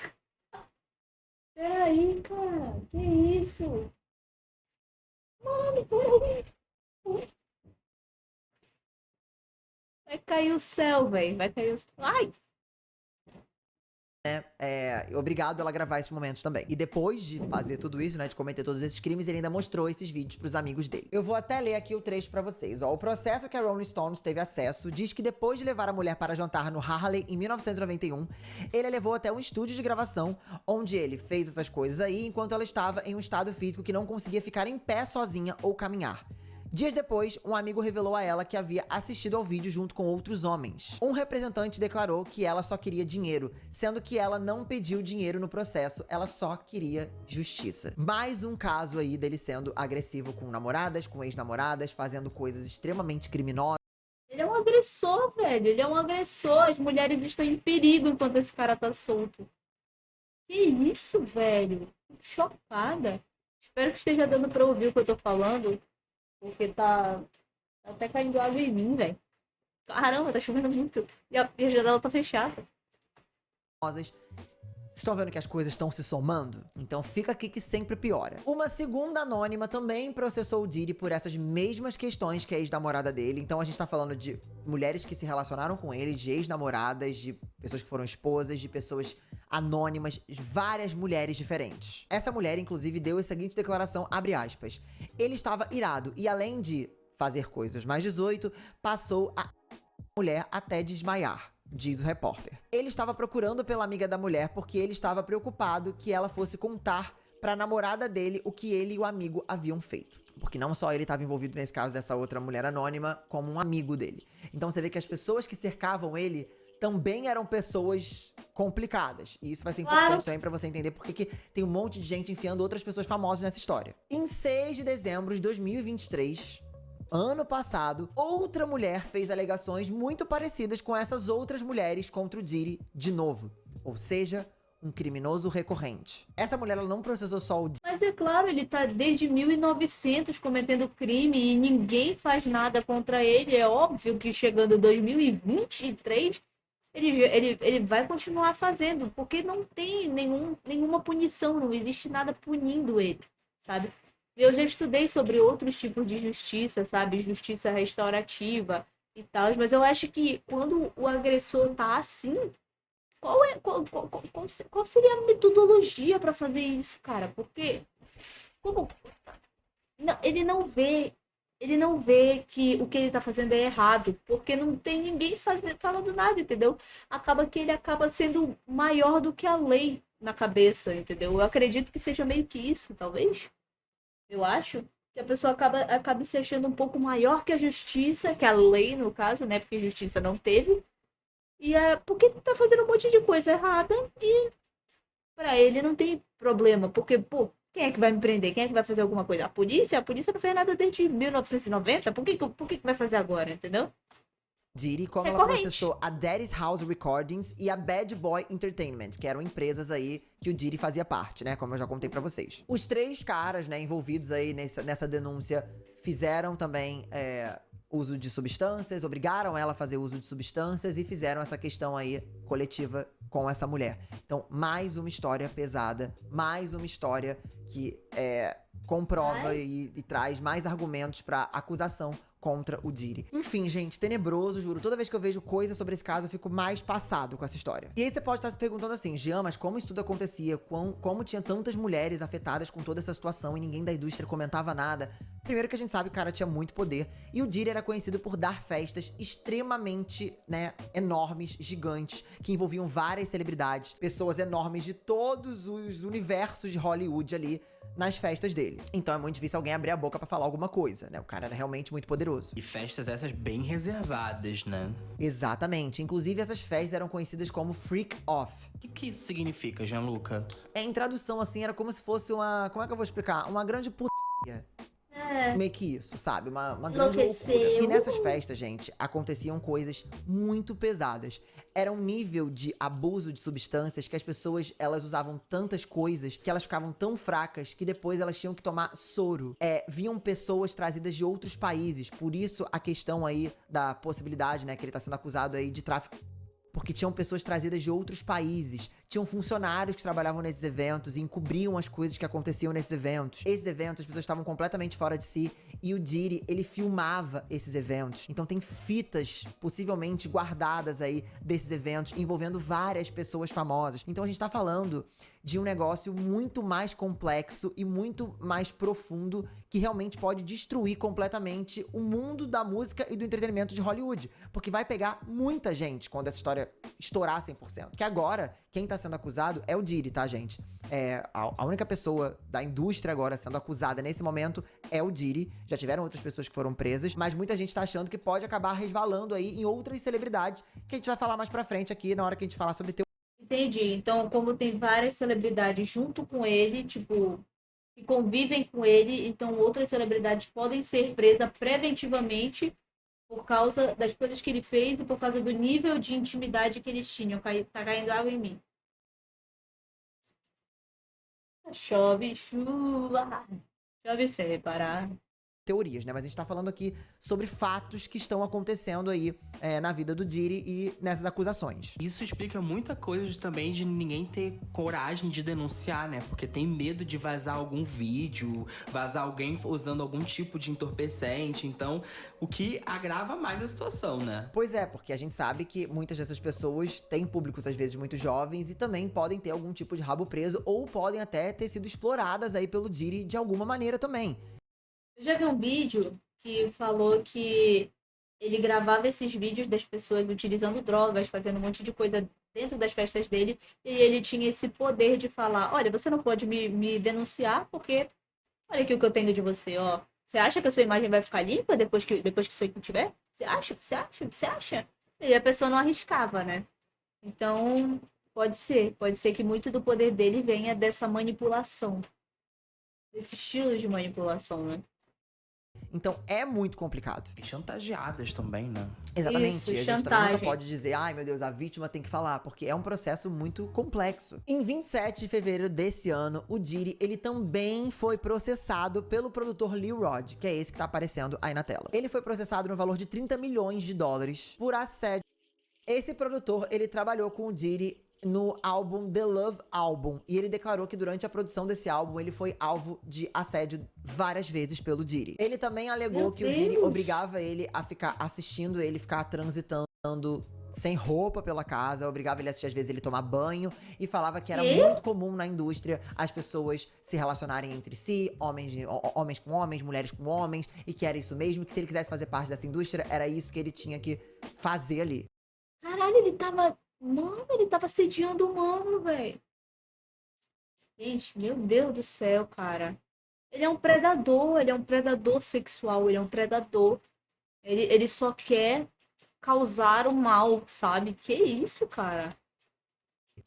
Peraí, cara. Que isso? Mano, peraí. Vai cair o céu, velho. Vai cair o céu. Ai! Obrigado ela gravar esses momentos também. E depois de fazer tudo isso, né, de cometer todos esses crimes, ele ainda mostrou esses vídeos pros amigos dele. Eu vou até ler aqui o trecho pra vocês, ó. O processo que a Rolling Stones teve acesso diz que depois de levar a mulher para jantar no Harley em 1991, ele a levou até um estúdio de gravação, onde ele fez essas coisas aí, enquanto ela estava em um estado físico que não conseguia ficar em pé sozinha ou caminhar. Dias depois, um amigo revelou a ela que havia assistido ao vídeo junto com outros homens. Um representante declarou que ela só queria dinheiro, sendo que ela não pediu dinheiro no processo, ela só queria justiça. Mais um caso aí dele sendo agressivo com namoradas, com ex-namoradas, fazendo coisas extremamente criminosas. Ele é um agressor, velho. Ele é um agressor. As mulheres estão em perigo enquanto esse cara tá solto. Que isso, velho? Tô chocada. Espero que esteja dando pra ouvir o que eu tô falando. Porque tá até caindo água em mim, velho. Caramba, tá chovendo muito. E a janela tá fechada. Vocês estão vendo que as coisas estão se somando? Então fica aqui que sempre piora. Uma segunda anônima também processou o Diddy por essas mesmas questões que a ex-namorada dele. Então a gente tá falando de mulheres que se relacionaram com ele, de ex-namoradas, de pessoas que foram esposas, de pessoas anônimas, várias mulheres diferentes. Essa mulher, inclusive, deu a seguinte declaração, abre aspas. Ele estava irado e, além de fazer coisas mais 18, passou a mulher até desmaiar, diz o repórter. Ele estava procurando pela amiga da mulher porque ele estava preocupado que ela fosse contar pra namorada dele o que ele e o amigo haviam feito. Porque não só ele estava envolvido nesse caso dessa outra mulher anônima, como um amigo dele. Então você vê que as pessoas que cercavam ele também eram pessoas complicadas. E isso vai ser importante também pra você entender porque que tem um monte de gente enfiando outras pessoas famosas nessa história. Em 6 de dezembro de 2023, ano passado, outra mulher fez alegações muito parecidas com essas outras mulheres contra o Diddy de novo. Ou seja, um criminoso recorrente. Essa mulher, ela não processou só o Diddy. Mas é claro, ele tá desde 1900 cometendo crime e ninguém faz nada contra ele. É óbvio que chegando 2023, ele vai continuar fazendo, porque não tem nenhuma punição, não existe nada punindo ele, sabe? Eu já estudei sobre outros tipos de justiça, sabe? Justiça restaurativa e tal, mas eu acho que quando o agressor tá assim, qual seria a metodologia para fazer isso, cara? Porque como não, ele não vê que o que ele tá fazendo é errado, porque não tem ninguém falando nada, entendeu? Acaba que ele acaba sendo maior do que a lei na cabeça, entendeu? Eu acredito que seja meio que isso, talvez. Eu acho que a pessoa acaba se achando um pouco maior que a justiça, que a lei, no caso, né? Porque justiça não teve. E é porque tá fazendo um monte de coisa errada e pra ele não tem problema, porque, pô, quem é que vai me prender? Quem é que vai fazer alguma coisa? A polícia? A polícia não fez nada desde 1990. Por que vai fazer agora, entendeu? Diddy, como ela processou a Daddy's House Recordings e a Bad Boy Entertainment, que eram empresas aí que o Diddy fazia parte, né? Como eu já contei pra vocês. Os 3 caras, né, envolvidos aí nessa denúncia, fizeram também uso de substâncias, obrigaram ela a fazer uso de substâncias e fizeram essa questão aí coletiva com essa mulher. Então, mais uma história pesada, mais uma história que comprova e traz mais argumentos pra acusação contra o Diddy. Enfim, gente, tenebroso, juro. Toda vez que eu vejo coisa sobre esse caso, eu fico mais passado com essa história. E aí você pode estar se perguntando assim, Jean, mas como isso tudo acontecia? Como tinha tantas mulheres afetadas com toda essa situação e ninguém da indústria comentava nada? Primeiro que a gente sabe que o cara tinha muito poder. E o Diddy era conhecido por dar festas extremamente, né, enormes, gigantes, que envolviam várias celebridades, pessoas enormes de todos os universos de Hollywood ali, nas festas dele. Então é muito difícil alguém abrir a boca pra falar alguma coisa, né? O cara era realmente muito poderoso. E festas essas bem reservadas, né? Exatamente. Inclusive, essas festas eram conhecidas como Freak Off. O que isso significa, Gianluca? Em tradução, assim, era como se fosse uma... Como é que eu vou explicar? Uma grande putaria. meio que isso, sabe? Uma grande loucura. Enlouqueceu. E nessas festas, gente, aconteciam coisas muito pesadas. Era um nível de abuso de substâncias que as pessoas, elas usavam tantas coisas que elas ficavam tão fracas que depois elas tinham que tomar soro. Vinham pessoas trazidas de outros países, por isso a questão aí da possibilidade, né, que ele tá sendo acusado aí de tráfico. Porque tinham pessoas trazidas de outros países, tinham funcionários que trabalhavam nesses eventos e encobriam as coisas que aconteciam nesses eventos. Esses eventos, as pessoas estavam completamente fora de si e o Diddy, ele filmava esses eventos. Então tem fitas possivelmente guardadas aí desses eventos envolvendo várias pessoas famosas. Então a gente tá falando de um negócio muito mais complexo e muito mais profundo que realmente pode destruir completamente o mundo da música e do entretenimento de Hollywood. Porque vai pegar muita gente quando essa história estourar 100%. Que agora, quem tá sendo acusado é o Diddy, tá, gente? A única pessoa da indústria agora sendo acusada nesse momento é o Diddy. Já tiveram outras pessoas que foram presas, mas muita gente tá achando que pode acabar resvalando aí em outras celebridades, que a gente vai falar mais pra frente aqui na hora que a gente falar sobre Entendi. Então, como tem várias celebridades junto com ele, tipo, que convivem com ele, então outras celebridades podem ser presas preventivamente por causa das coisas que ele fez e por causa do nível de intimidade que eles tinham. Tá caindo água em mim. Chove, chuva. Chove sem reparar. teorias, né? Mas a gente tá falando aqui sobre fatos que estão acontecendo aí na vida do Diddy e nessas acusações. Isso explica muita coisa também de ninguém ter coragem de denunciar, né? Porque tem medo de vazar algum vídeo, vazar alguém usando algum tipo de entorpecente. Então, o que agrava mais a situação, né? Pois é, porque a gente sabe que muitas dessas pessoas têm públicos, às vezes, muito jovens e também podem ter algum tipo de rabo preso ou podem até ter sido exploradas aí pelo Diddy de alguma maneira também. Eu já vi um vídeo que falou que ele gravava esses vídeos das pessoas utilizando drogas, fazendo um monte de coisa dentro das festas dele, e ele tinha esse poder de falar, olha, você não pode me denunciar, porque olha aqui o que eu tenho de você, ó. Você acha que a sua imagem vai ficar limpa depois que isso aí tiver? Você acha? Você acha? Você acha? E a pessoa não arriscava, né? Então, pode ser que muito do poder dele venha dessa manipulação, desse estilo de manipulação, né? Então é muito complicado. E chantageadas também, né? Exatamente. Isso, a gente também chantagem. nunca pode dizer, ai meu Deus, a vítima tem que falar, porque é um processo muito complexo. Em 27 de fevereiro desse ano, o Diddy, ele também foi processado pelo produtor Lil Rod, que é esse que tá aparecendo aí na tela. Ele foi processado no valor de 30 milhões de dólares por assédio. Esse produtor, ele trabalhou com o Diddy no álbum The Love Album, e ele declarou que durante a produção desse álbum ele foi alvo de assédio várias vezes pelo Diddy. Ele também alegou Meu que o Diddy Deus! obrigava ele a ficar assistindo ele ficar transitando sem roupa pela casa, obrigava ele a assistir às vezes ele tomar banho, e falava que era Quê? muito comum na indústria as pessoas se relacionarem entre si, homens com homens, mulheres com homens, e que era isso mesmo, que se ele quisesse fazer parte dessa indústria, era isso que ele tinha que fazer ali. Caralho, ele tava. Mano, ele tava sediando o mano, velho. Gente, meu Deus do céu, cara. Ele é um predador sexual, ele é um predador. Ele só quer causar o mal, sabe? Que isso, cara?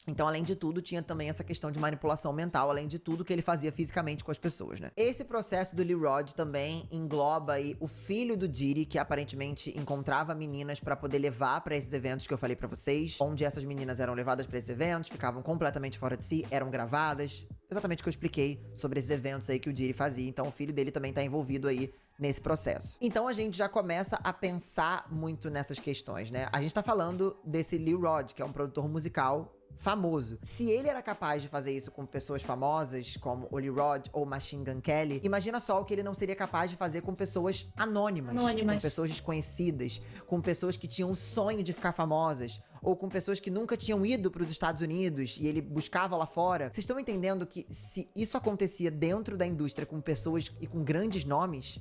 Então, além de tudo, tinha também essa questão de manipulação mental, além de tudo que ele fazia fisicamente com as pessoas, né? Esse processo do Lil Rod também engloba aí o filho do Diddy, que aparentemente encontrava meninas pra poder levar pra esses eventos que eu falei pra vocês, onde essas meninas eram levadas pra esses eventos, ficavam completamente fora de si, eram gravadas. Exatamente o que eu expliquei sobre esses eventos aí que o Diddy fazia. Então, o filho dele também tá envolvido aí nesse processo. Então a gente já começa a pensar muito nessas questões, né? A gente tá falando desse Lil Rod, que é um produtor musical famoso. Se ele era capaz de fazer isso com pessoas famosas, como o Lil Rod ou Machine Gun Kelly, imagina só o que ele não seria capaz de fazer com pessoas anônimas. Com pessoas desconhecidas, com pessoas que tinham o sonho de ficar famosas, ou com pessoas que nunca tinham ido para os Estados Unidos e ele buscava lá fora. Vocês estão entendendo que se isso acontecia dentro da indústria com pessoas e com grandes nomes,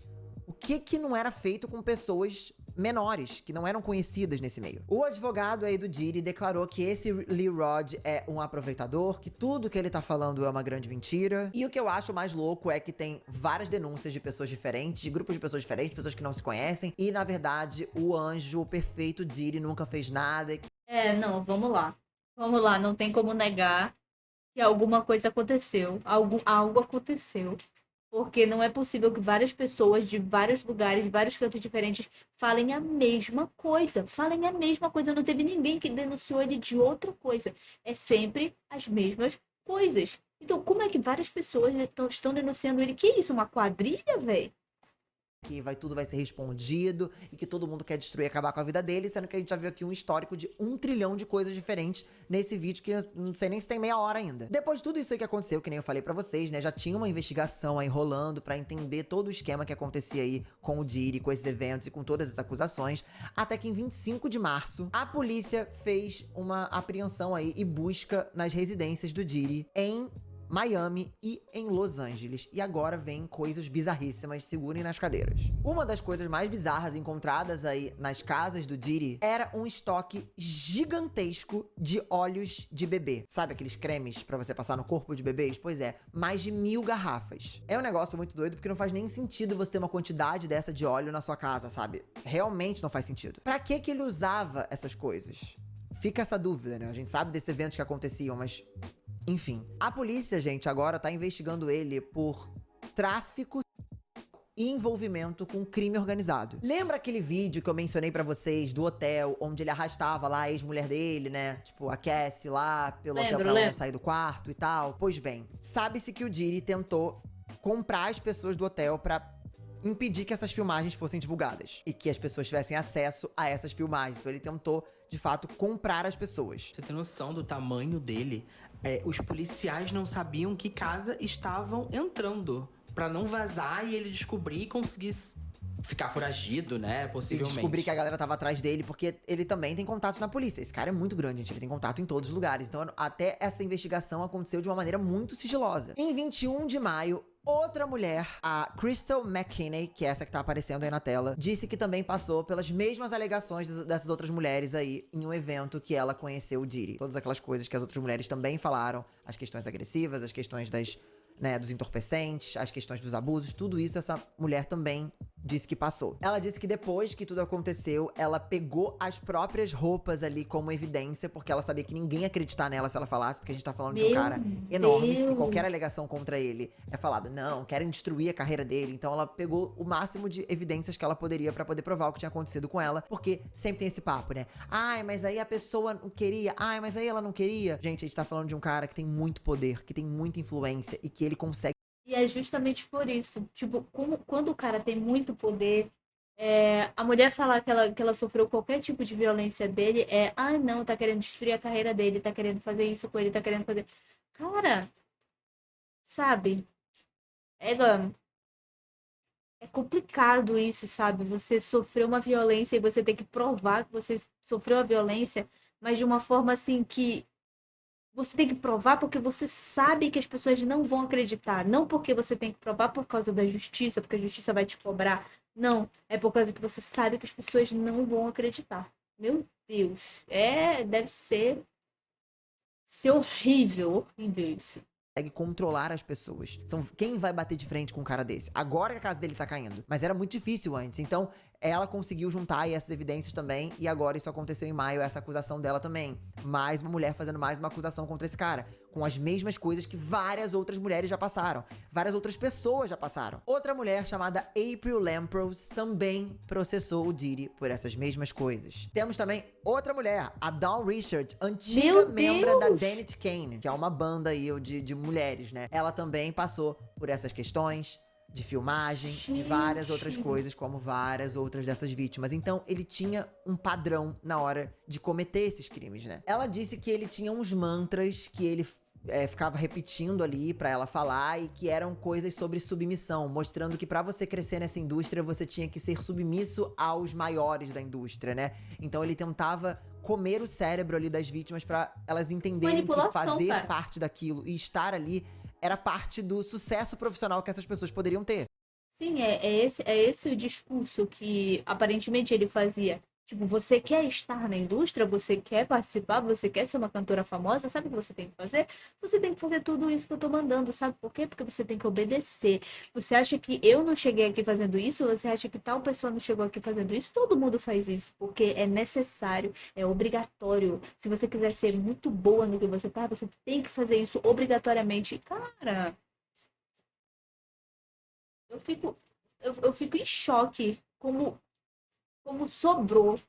o que não era feito com pessoas menores, que não eram conhecidas nesse meio? O advogado aí do Diddy declarou que esse Lil Rod é um aproveitador, que tudo que ele tá falando é uma grande mentira. E o que eu acho mais louco é que tem várias denúncias de pessoas diferentes, de grupos de pessoas diferentes, pessoas que não se conhecem. E, na verdade, o anjo, o perfeito Diddy nunca fez nada. Não, vamos lá. Vamos lá, não tem como negar que alguma coisa aconteceu. Algo aconteceu. Porque não é possível que várias pessoas de vários lugares, de vários cantos diferentes, falem a mesma coisa. Falem a mesma coisa. Não teve ninguém que denunciou ele de outra coisa. É sempre as mesmas coisas. Então, como é que várias pessoas estão denunciando ele? Que isso? Uma quadrilha, velho? Que tudo vai ser respondido e que todo mundo quer destruir e acabar com a vida dele, sendo que a gente já viu aqui um histórico de 1 trilhão de coisas diferentes nesse vídeo, que eu não sei nem se tem meia hora ainda. Depois de tudo isso aí que aconteceu, que nem eu falei pra vocês, né, já tinha uma investigação aí rolando pra entender todo o esquema que acontecia aí com o Diddy, com esses eventos e com todas as acusações, até que em 25 de março, a polícia fez uma apreensão aí e busca nas residências do Diddy em Miami e em Los Angeles. E agora vem coisas bizarríssimas, segurem nas cadeiras. Uma das coisas mais bizarras encontradas aí nas casas do Diddy era um estoque gigantesco de óleos de bebê. Sabe aqueles cremes pra você passar no corpo de bebês? Pois é, mais de 1000 garrafas. É um negócio muito doido porque não faz nem sentido você ter uma quantidade dessa de óleo na sua casa, sabe? Realmente não faz sentido. Pra que ele usava essas coisas? Fica essa dúvida, né? A gente sabe desses eventos que aconteciam, mas enfim, a polícia, gente, agora tá investigando ele por tráfico e envolvimento com crime organizado. Lembra aquele vídeo que eu mencionei pra vocês do hotel, onde ele arrastava lá a ex-mulher dele, né? Tipo, a Cassie lá, pelo hotel pra ela não sair do quarto e tal? Pois bem, sabe-se que o Diddy tentou comprar as pessoas do hotel pra impedir que essas filmagens fossem divulgadas e que as pessoas tivessem acesso a essas filmagens. Então ele tentou, de fato, comprar as pessoas. Você tem noção do tamanho dele? Os policiais não sabiam que casa estavam entrando, pra não vazar e ele descobrir e conseguir ficar foragido, né? E Possivelmente. descobrir que a galera tava atrás dele, porque ele também tem contatos na polícia. Esse cara é muito grande, gente. Ele tem contato em todos os lugares. Então, até essa investigação aconteceu de uma maneira muito sigilosa. Em 21 de maio, outra mulher, a Crystal McKinney, que é essa que tá aparecendo aí na tela, disse que também passou pelas mesmas alegações dessas outras mulheres aí em um evento que ela conheceu o Diddy. Todas aquelas coisas que as outras mulheres também falaram, as questões agressivas, as questões dos entorpecentes, as questões dos abusos, tudo isso essa mulher também disse que passou. Ela disse que depois que tudo aconteceu, ela pegou as próprias roupas ali como evidência, porque ela sabia que ninguém ia acreditar nela se ela falasse, porque a gente tá falando de um cara enorme, e qualquer alegação contra ele é falada, não, querem destruir a carreira dele. Então ela pegou o máximo de evidências que ela poderia pra poder provar o que tinha acontecido com ela, porque sempre tem esse papo, né? Ai, mas aí a pessoa não queria, ai, mas aí ela não queria. Gente, a gente tá falando de um cara que tem muito poder, que tem muita influência e que ele consegue. E é justamente por isso. Tipo, quando o cara tem muito poder, a mulher falar que ela sofreu qualquer tipo de violência dele ah, não, tá querendo destruir a carreira dele, tá querendo fazer isso com ele, tá querendo fazer. Cara, sabe? É, é complicado isso, sabe? Você sofreu uma violência e você tem que provar que você sofreu a violência, mas de uma forma assim que você tem que provar porque você sabe que as pessoas não vão acreditar. Não porque você tem que provar por causa da justiça, porque a justiça vai te cobrar. Não, é por causa que você sabe que as pessoas não vão acreditar. Meu Deus, deve ser horrível, horrível isso. Controlar as pessoas. Quem vai bater de frente com um cara desse? Agora que a casa dele tá caindo. Mas era muito difícil antes. Então, ela conseguiu juntar aí essas evidências também. E agora isso aconteceu em maio, essa acusação dela também. Mais uma mulher fazendo mais uma acusação contra esse cara. Com as mesmas coisas que várias outras mulheres já passaram. Várias outras pessoas já passaram. Outra mulher chamada April Lamprose também processou o Diddy por essas mesmas coisas. Temos também outra mulher, a Dawn Richard, antiga membro da Danity Kane, que é uma banda aí de mulheres, né? Ela também passou por essas questões de filmagem, de várias outras coisas, como várias outras dessas vítimas. Então, ele tinha um padrão na hora de cometer esses crimes, né? Ela disse que ele tinha uns mantras que ele ficava repetindo ali pra ela falar e que eram coisas sobre submissão, mostrando que pra você crescer nessa indústria, você tinha que ser submisso aos maiores da indústria, né? Então ele tentava comer o cérebro ali das vítimas pra elas entenderem que fazer parte daquilo e estar ali era parte do sucesso profissional que essas pessoas poderiam ter. Sim, é esse o discurso que aparentemente ele fazia. Tipo, você quer estar na indústria, você quer participar, você quer ser uma cantora famosa, sabe o que você tem que fazer? Você tem que fazer tudo isso que eu tô mandando, sabe por quê? Porque você tem que obedecer. Você acha que eu não cheguei aqui fazendo isso? Você acha que tal pessoa não chegou aqui fazendo isso? Todo mundo faz isso, porque é necessário, é obrigatório. Se você quiser ser muito boa no que você tá, você tem que fazer isso obrigatoriamente. Cara, Eu fico, eu fico em choque como sobrou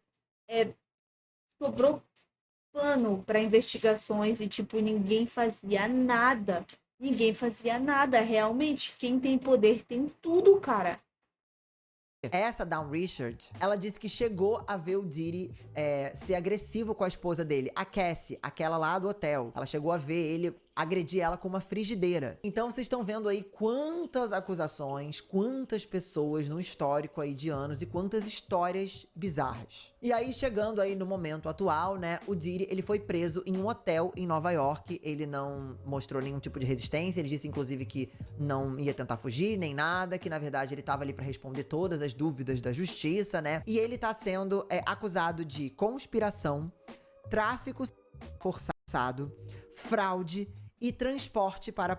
pano para investigações e, tipo, ninguém fazia nada. Ninguém fazia nada, realmente. Quem tem poder tem tudo, cara. Essa Dawn Richard, ela disse que chegou a ver o Diddy ser agressivo com a esposa dele, a Cassie, aquela lá do hotel. Ela chegou a ver ele agredir ela com uma frigideira. Então vocês estão vendo aí quantas acusações, quantas pessoas no histórico aí de anos e quantas histórias bizarras. E aí, chegando aí no momento atual, né, o Diddy, ele foi preso em um hotel em Nova York. Ele não mostrou nenhum tipo de resistência, ele disse inclusive que não ia tentar fugir, nem nada, que na verdade ele tava ali pra responder todas as dúvidas da justiça, né? E ele tá sendo acusado de conspiração, tráfico forçado, fraude e transporte para...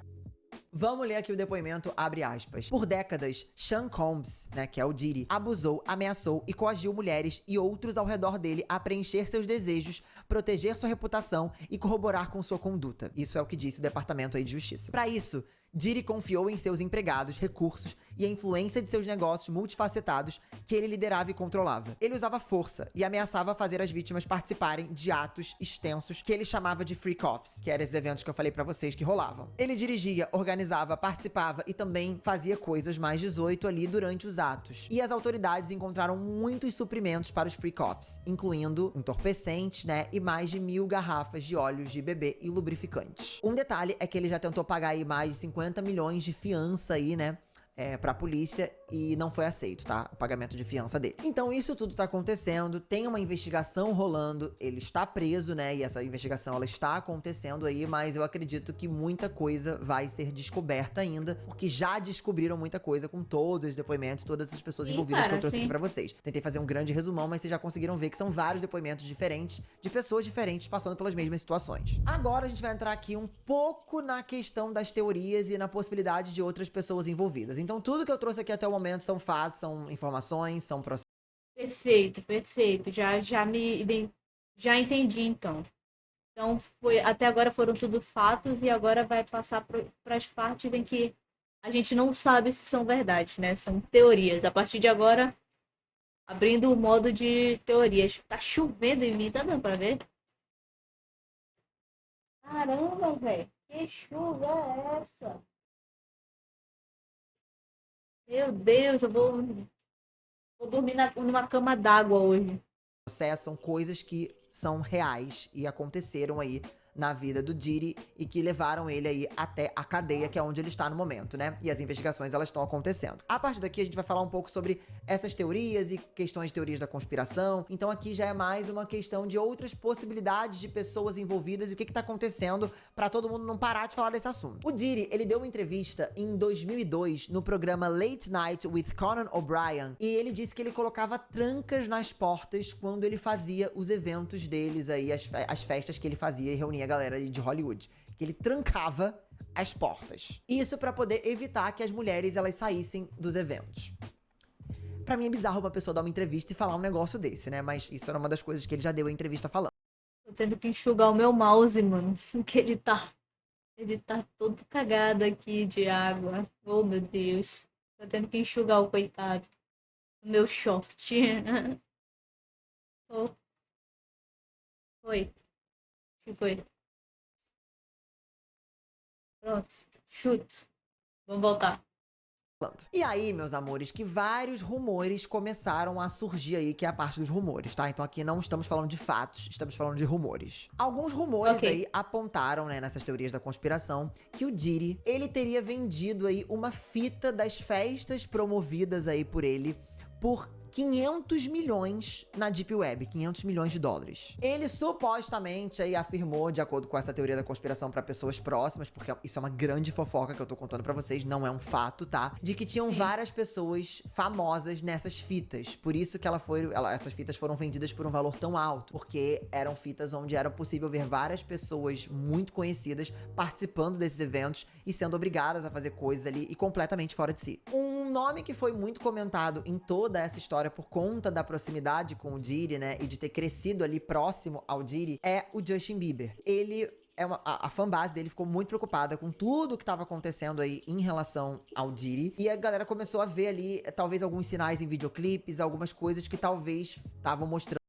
Vamos ler aqui o depoimento, abre aspas. Por décadas, Sean Combs, né, que é o Diddy, abusou, ameaçou e coagiu mulheres e outros ao redor dele a preencher seus desejos, proteger sua reputação e corroborar com sua conduta. Isso é o que disse o Departamento aí de Justiça. Para isso, Diddy confiou em seus empregados, recursos e a influência de seus negócios multifacetados que ele liderava e controlava. Ele usava força e ameaçava fazer as vítimas participarem de atos extensos que ele chamava de freak-offs, que eram esses eventos que eu falei pra vocês que rolavam. Ele dirigia, organizava, participava e também fazia coisas mais 18 ali durante os atos. E as autoridades encontraram muitos suprimentos para os freak-offs, incluindo entorpecentes, né, e mais de 1.000 garrafas de óleos de bebê e lubrificantes. Um detalhe é que ele já tentou pagar aí mais de 50 milhões de fiança aí, né, pra polícia e não foi aceito, tá? O pagamento de fiança dele. Então isso tudo tá acontecendo, tem uma investigação rolando, ele está preso, né? E essa investigação, ela está acontecendo aí, mas eu acredito que muita coisa vai ser descoberta ainda, porque já descobriram muita coisa com todos os depoimentos, todas as pessoas envolvidas, cara, que eu trouxe sim. aqui pra vocês. Tentei fazer um grande resumão, mas vocês já conseguiram ver que são vários depoimentos diferentes, de pessoas diferentes passando pelas mesmas situações. Agora a gente vai entrar aqui um pouco na questão das teorias e na possibilidade de outras pessoas envolvidas. Então tudo que eu trouxe aqui até o momento são fatos, são informações, são processos. Perfeito, perfeito. Já entendi, então. Então, até agora foram tudo fatos e agora vai passar para as partes em que a gente não sabe se são verdades, né? São teorias. A partir de agora, abrindo o modo de teorias. Tá chovendo em mim, tá dando pra ver? Caramba, velho. Que chuva é essa? Meu Deus, eu vou dormir numa cama d'água hoje. São coisas que são reais e aconteceram aí na vida do Diddy e que levaram ele aí até a cadeia, que é onde ele está no momento, né? E as investigações, elas estão acontecendo. A partir daqui, a gente vai falar um pouco sobre essas teorias e questões de teorias da conspiração. Então aqui já é mais uma questão de outras possibilidades de pessoas envolvidas e o que tá acontecendo pra todo mundo não parar de falar desse assunto. O Diddy, ele deu uma entrevista em 2002 no programa Late Night with Conan O'Brien e ele disse que ele colocava trancas nas portas quando ele fazia os eventos deles aí, as festas que ele fazia e reunia a galera de Hollywood, que ele trancava as portas. Isso pra poder evitar que as mulheres elas saíssem dos eventos. Pra mim é bizarro uma pessoa dar uma entrevista e falar um negócio desse, né? Mas isso era uma das coisas que ele já deu a entrevista falando. Tô tendo que enxugar o meu mouse, mano, que ele tá todo cagado aqui de água. Oh, meu Deus. Tô tendo que enxugar o coitado. O meu short. Oh. Foi. O que foi? Pronto. Chuto. Vamos voltar. E aí, meus amores, que vários rumores começaram a surgir aí, que é a parte dos rumores, tá? Então aqui não estamos falando de fatos, estamos falando de rumores. Alguns rumores aí apontaram, né, nessas teorias da conspiração, que o Diddy, ele teria vendido aí uma fita das festas promovidas aí por ele por 500 milhões na Deep Web, 500 milhões de dólares. Ele supostamente aí afirmou, de acordo com essa teoria da conspiração pra pessoas próximas, porque isso é uma grande fofoca que eu tô contando pra vocês, não é um fato, tá? De que tinham várias pessoas famosas nessas fitas. Por isso que essas fitas foram vendidas por um valor tão alto, porque eram fitas onde era possível ver várias pessoas muito conhecidas participando desses eventos e sendo obrigadas a fazer coisas ali e completamente fora de si. Um nome que foi muito comentado em toda essa história por conta da proximidade com o Diddy, né, e de ter crescido ali próximo ao Diddy, é o Justin Bieber. Ele a fanbase dele ficou muito preocupada com tudo que tava acontecendo aí em relação ao Diddy. E a galera começou a ver ali, talvez, alguns sinais em videoclipes, algumas coisas que talvez estavam mostrando.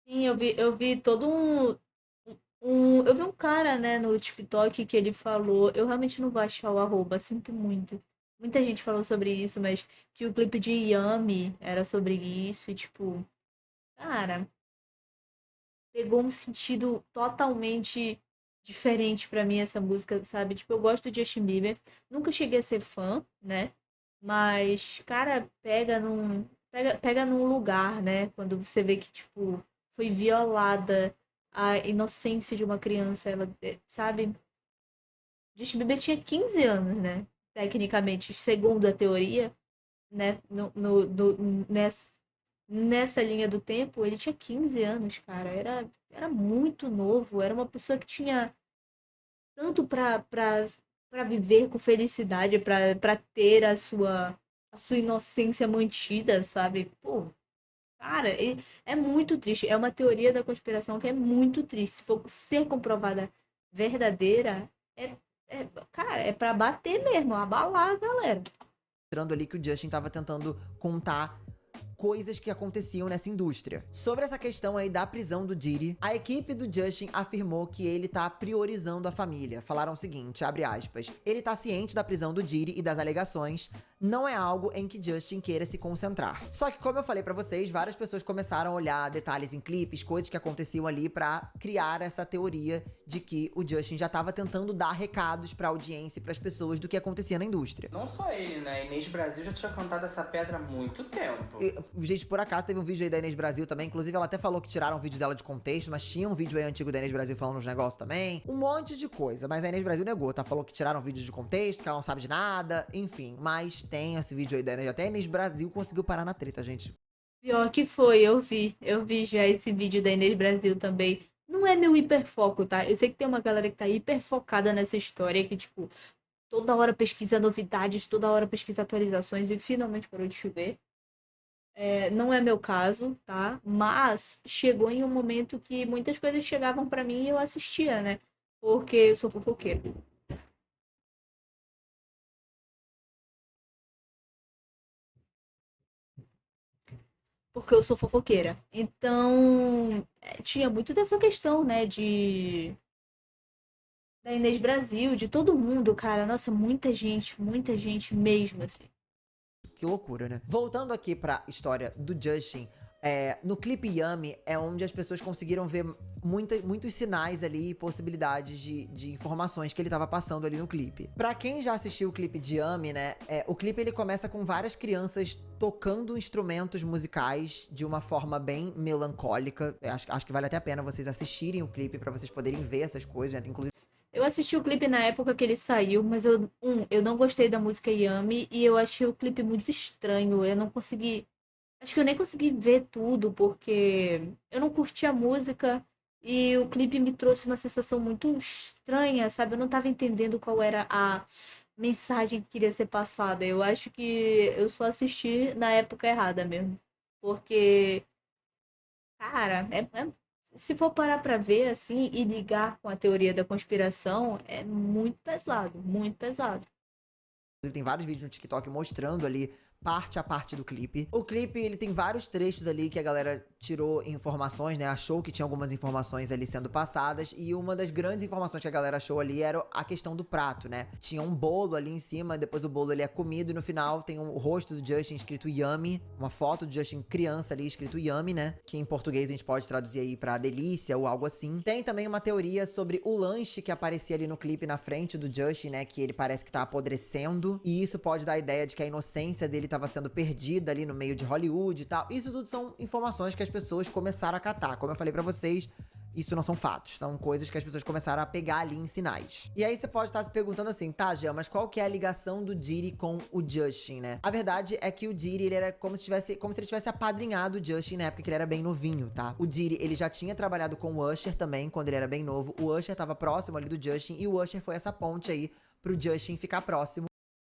Sim, eu vi todo eu vi um cara, né, no TikTok que ele falou, eu realmente não vou achar o arroba, sinto muito. Muita gente falou sobre isso, mas que o clipe de Yummy era sobre isso e tipo, cara, pegou um sentido totalmente diferente pra mim essa música, sabe? Tipo, eu gosto do Justin Bieber, nunca cheguei a ser fã, né? Mas, cara, pega num lugar, né? Quando você vê que, tipo, foi violada a inocência de uma criança, ela, sabe? Justin Bieber tinha 15 anos, né? Tecnicamente, segundo a teoria, né? Nessa linha do tempo, ele tinha 15 anos, cara. Era muito novo. Era uma pessoa que tinha tanto pra viver com felicidade, pra ter a sua inocência mantida, sabe? Pô, cara, é muito triste. É uma teoria da conspiração que é muito triste. Se for ser comprovada verdadeira, é, cara, é pra bater mesmo, abalar a galera. Ali que o Justin tava tentando contar coisas que aconteciam nessa indústria. Sobre essa questão aí da prisão do Diddy, a equipe do Justin afirmou que ele tá priorizando a família. Falaram o seguinte, abre aspas, ele tá ciente da prisão do Diddy e das alegações, não é algo em que Justin queira se concentrar. Só que, como eu falei pra vocês, várias pessoas começaram a olhar detalhes em clipes, coisas que aconteciam ali pra criar essa teoria de que o Justin já tava tentando dar recados pra audiência e pras pessoas do que acontecia na indústria. Não só ele, né? Inês Brasil já tinha cantado essa pedra há muito tempo. Gente, por acaso, teve um vídeo aí da Inês Brasil também. Inclusive, ela até falou que tiraram um vídeo dela de contexto, mas tinha um vídeo aí antigo da Inês Brasil falando uns negócios também. Um monte de coisa. Mas a Inês Brasil negou, tá? Falou que tiraram vídeo de contexto, que ela não sabe de nada. Enfim, mas tem esse vídeo aí da Inês. Até a Inês Brasil conseguiu parar na treta, gente. Pior que foi, eu vi já esse vídeo da Inês Brasil também. Não é meu hiperfoco, tá? Eu sei que tem uma galera que tá hiperfocada nessa história, que, tipo, toda hora pesquisa novidades, toda hora pesquisa atualizações e finalmente parou de chover. Não é meu caso, tá? Mas chegou em um momento que muitas coisas chegavam pra mim e eu assistia, né? Porque eu sou fofoqueira. Porque eu sou fofoqueira. Então, tinha muito dessa questão, né? Da Inês Brasil, de todo mundo, cara. Nossa, muita gente mesmo, assim. Que loucura, né? Voltando aqui pra história do Justin, no clipe Yummy é onde as pessoas conseguiram ver muitos sinais ali e possibilidades de informações que ele tava passando ali no clipe. Pra quem já assistiu o clipe de Yummy, né, o clipe ele começa com várias crianças tocando instrumentos musicais de uma forma bem melancólica. Acho que vale até a pena vocês assistirem o clipe pra vocês poderem ver essas coisas, né? Inclusive, Eu assisti o clipe na época que ele saiu, mas eu não gostei da música Yummy e eu achei o clipe muito estranho. Eu não consegui. Acho que eu nem consegui ver tudo, porque eu não curti a música e o clipe me trouxe uma sensação muito estranha, sabe? Eu não tava entendendo qual era a mensagem que queria ser passada. Eu acho que eu só assisti na época errada mesmo. Porque, cara, se for parar pra ver assim e ligar com a teoria da conspiração, é muito pesado, muito pesado. tem vários vídeos no TikTok mostrando ali parte a parte do clipe. O clipe, ele tem vários trechos ali que a galera tirou informações, né? Achou que tinha algumas informações ali sendo passadas. E uma das grandes informações que a galera achou ali era a questão do prato, né? Tinha um bolo ali em cima, depois o bolo ele é comido e no final tem o rosto do Justin escrito Yummy, uma foto do Justin criança ali escrito Yummy, né? Que em português a gente pode traduzir aí pra delícia ou algo assim. Tem também uma teoria sobre o lanche que aparecia ali no clipe na frente do Justin, né? Que ele parece que tá apodrecendo. E isso pode dar a ideia de que a inocência dele tava sendo perdida ali no meio de Hollywood e tal. Isso tudo são informações que as pessoas começaram a catar. Como eu falei pra vocês, isso não são fatos, são coisas que as pessoas começaram a pegar ali em sinais. E aí você pode estar se perguntando assim, tá, Jean, mas qual que é a ligação do Diddy com o Justin, né? A verdade é que o Diddy, ele era como se ele tivesse apadrinhado o Justin na época que ele era bem novinho, tá? O Diddy, ele já tinha trabalhado com o Usher também, quando ele era bem novo. O Usher tava próximo ali do Justin e o Usher foi essa ponte aí pro Justin ficar próximo.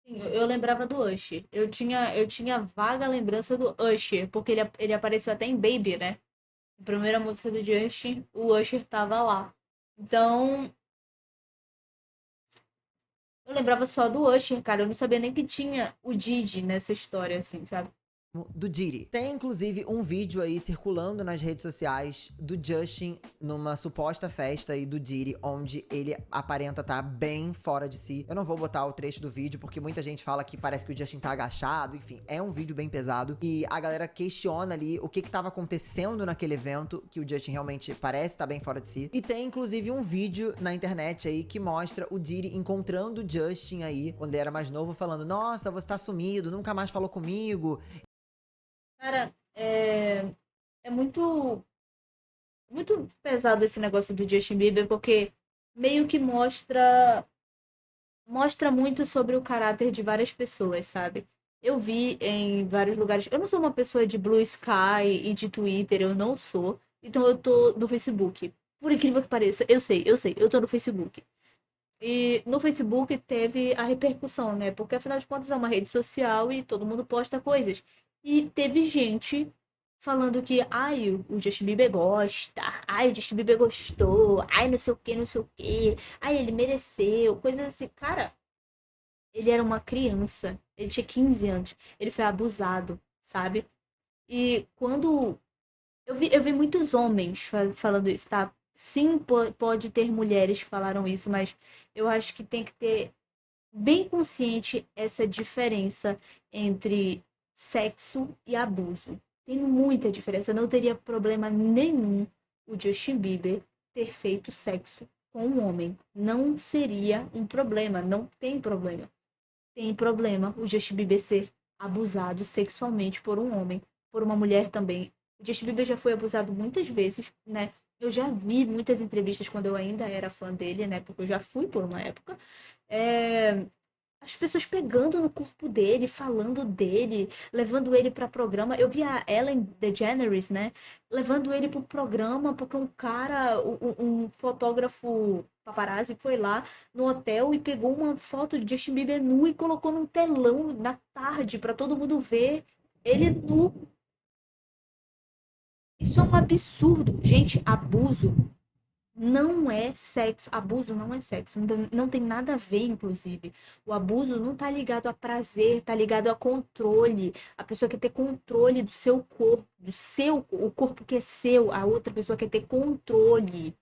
Sim, eu lembrava do Usher. Eu tinha vaga lembrança do Usher, porque ele apareceu até em Baby, né? A primeira música do Justin, o Usher tava lá. Então, lembrava só do Usher, cara. Eu não sabia nem que tinha o Didi nessa história, assim, sabe? Do Diddy. Tem inclusive um vídeo aí circulando nas redes sociais do Justin numa suposta festa aí do Diddy, onde ele aparenta estar bem fora de si. Eu não vou botar o trecho do vídeo porque muita gente fala que parece que o Justin tá agachado, enfim, é um vídeo bem pesado e a galera questiona ali o que tava acontecendo naquele evento, que o Justin realmente parece estar bem fora de si. E tem inclusive um vídeo na internet aí que mostra o Diddy encontrando o Justin aí quando ele era mais novo, falando: "Nossa, você tá sumido, nunca mais falou comigo". Cara, é muito pesado esse negócio do Justin Bieber, porque meio que mostra muito sobre o caráter de várias pessoas, sabe? Eu vi em vários lugares. Eu não sou uma pessoa de Blue Sky e de Twitter, eu não sou. Então eu tô no Facebook. Por incrível que pareça, eu sei, eu tô no Facebook. E no Facebook teve a repercussão, né? Porque afinal de contas é uma rede social e todo mundo posta coisas. E teve gente falando que, ai, o Justin Bieber gosta, ai, o Justin Bieber gostou, ai, não sei o que, não sei o que, ai, ele mereceu, coisas assim. Cara, ele era uma criança, ele tinha 15 anos, ele foi abusado, sabe? E quando eu vi muitos homens falando isso, tá? Sim, pode ter mulheres que falaram isso, mas eu acho que tem que ter bem consciente essa diferença entre sexo e abuso. Tem muita diferença. Não teria problema nenhum o Justin Bieber ter feito sexo com um homem. Não seria um problema. Não tem problema. Tem problema o Justin Bieber ser abusado sexualmente por um homem, por uma mulher também. O Justin Bieber já foi abusado muitas vezes, né? Eu já vi muitas entrevistas quando eu ainda era fã dele, né? Porque eu já fui por uma época. É, as pessoas pegando no corpo dele, falando dele, levando ele para programa. Eu vi a Ellen DeGeneres, né? Levando ele pro programa porque um cara, um fotógrafo paparazzi foi lá no hotel e pegou uma foto de Justin Bieber nu e colocou num telão na tarde para todo mundo ver ele nu. Isso é um absurdo. Gente, abuso não é sexo. Abuso não é sexo. Não tem nada a ver, inclusive. O abuso não tá ligado a prazer, tá ligado a controle. A pessoa quer ter controle do seu corpo, o corpo que é seu, a outra pessoa quer ter controle.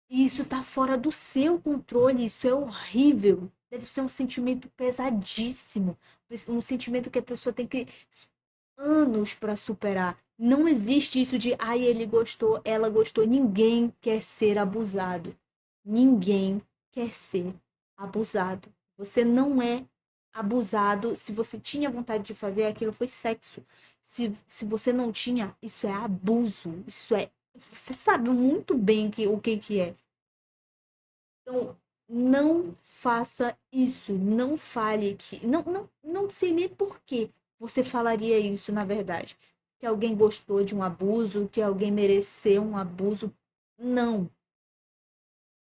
E isso tá fora do seu controle, isso é horrível. Deve ser um sentimento pesadíssimo. Um sentimento que a pessoa tem que anos para superar. Não existe isso de, ai, ele gostou, ela gostou. Ninguém quer ser abusado. Ninguém quer ser abusado. Você não é abusado. Se você tinha vontade de fazer, aquilo foi sexo. Se você não tinha, isso é abuso. Isso é. Você sabe muito bem o que é. Então, não faça isso. Não fale que. Não sei nem por que você falaria isso, na verdade. Que alguém gostou de um abuso, que alguém mereceu um abuso. Não.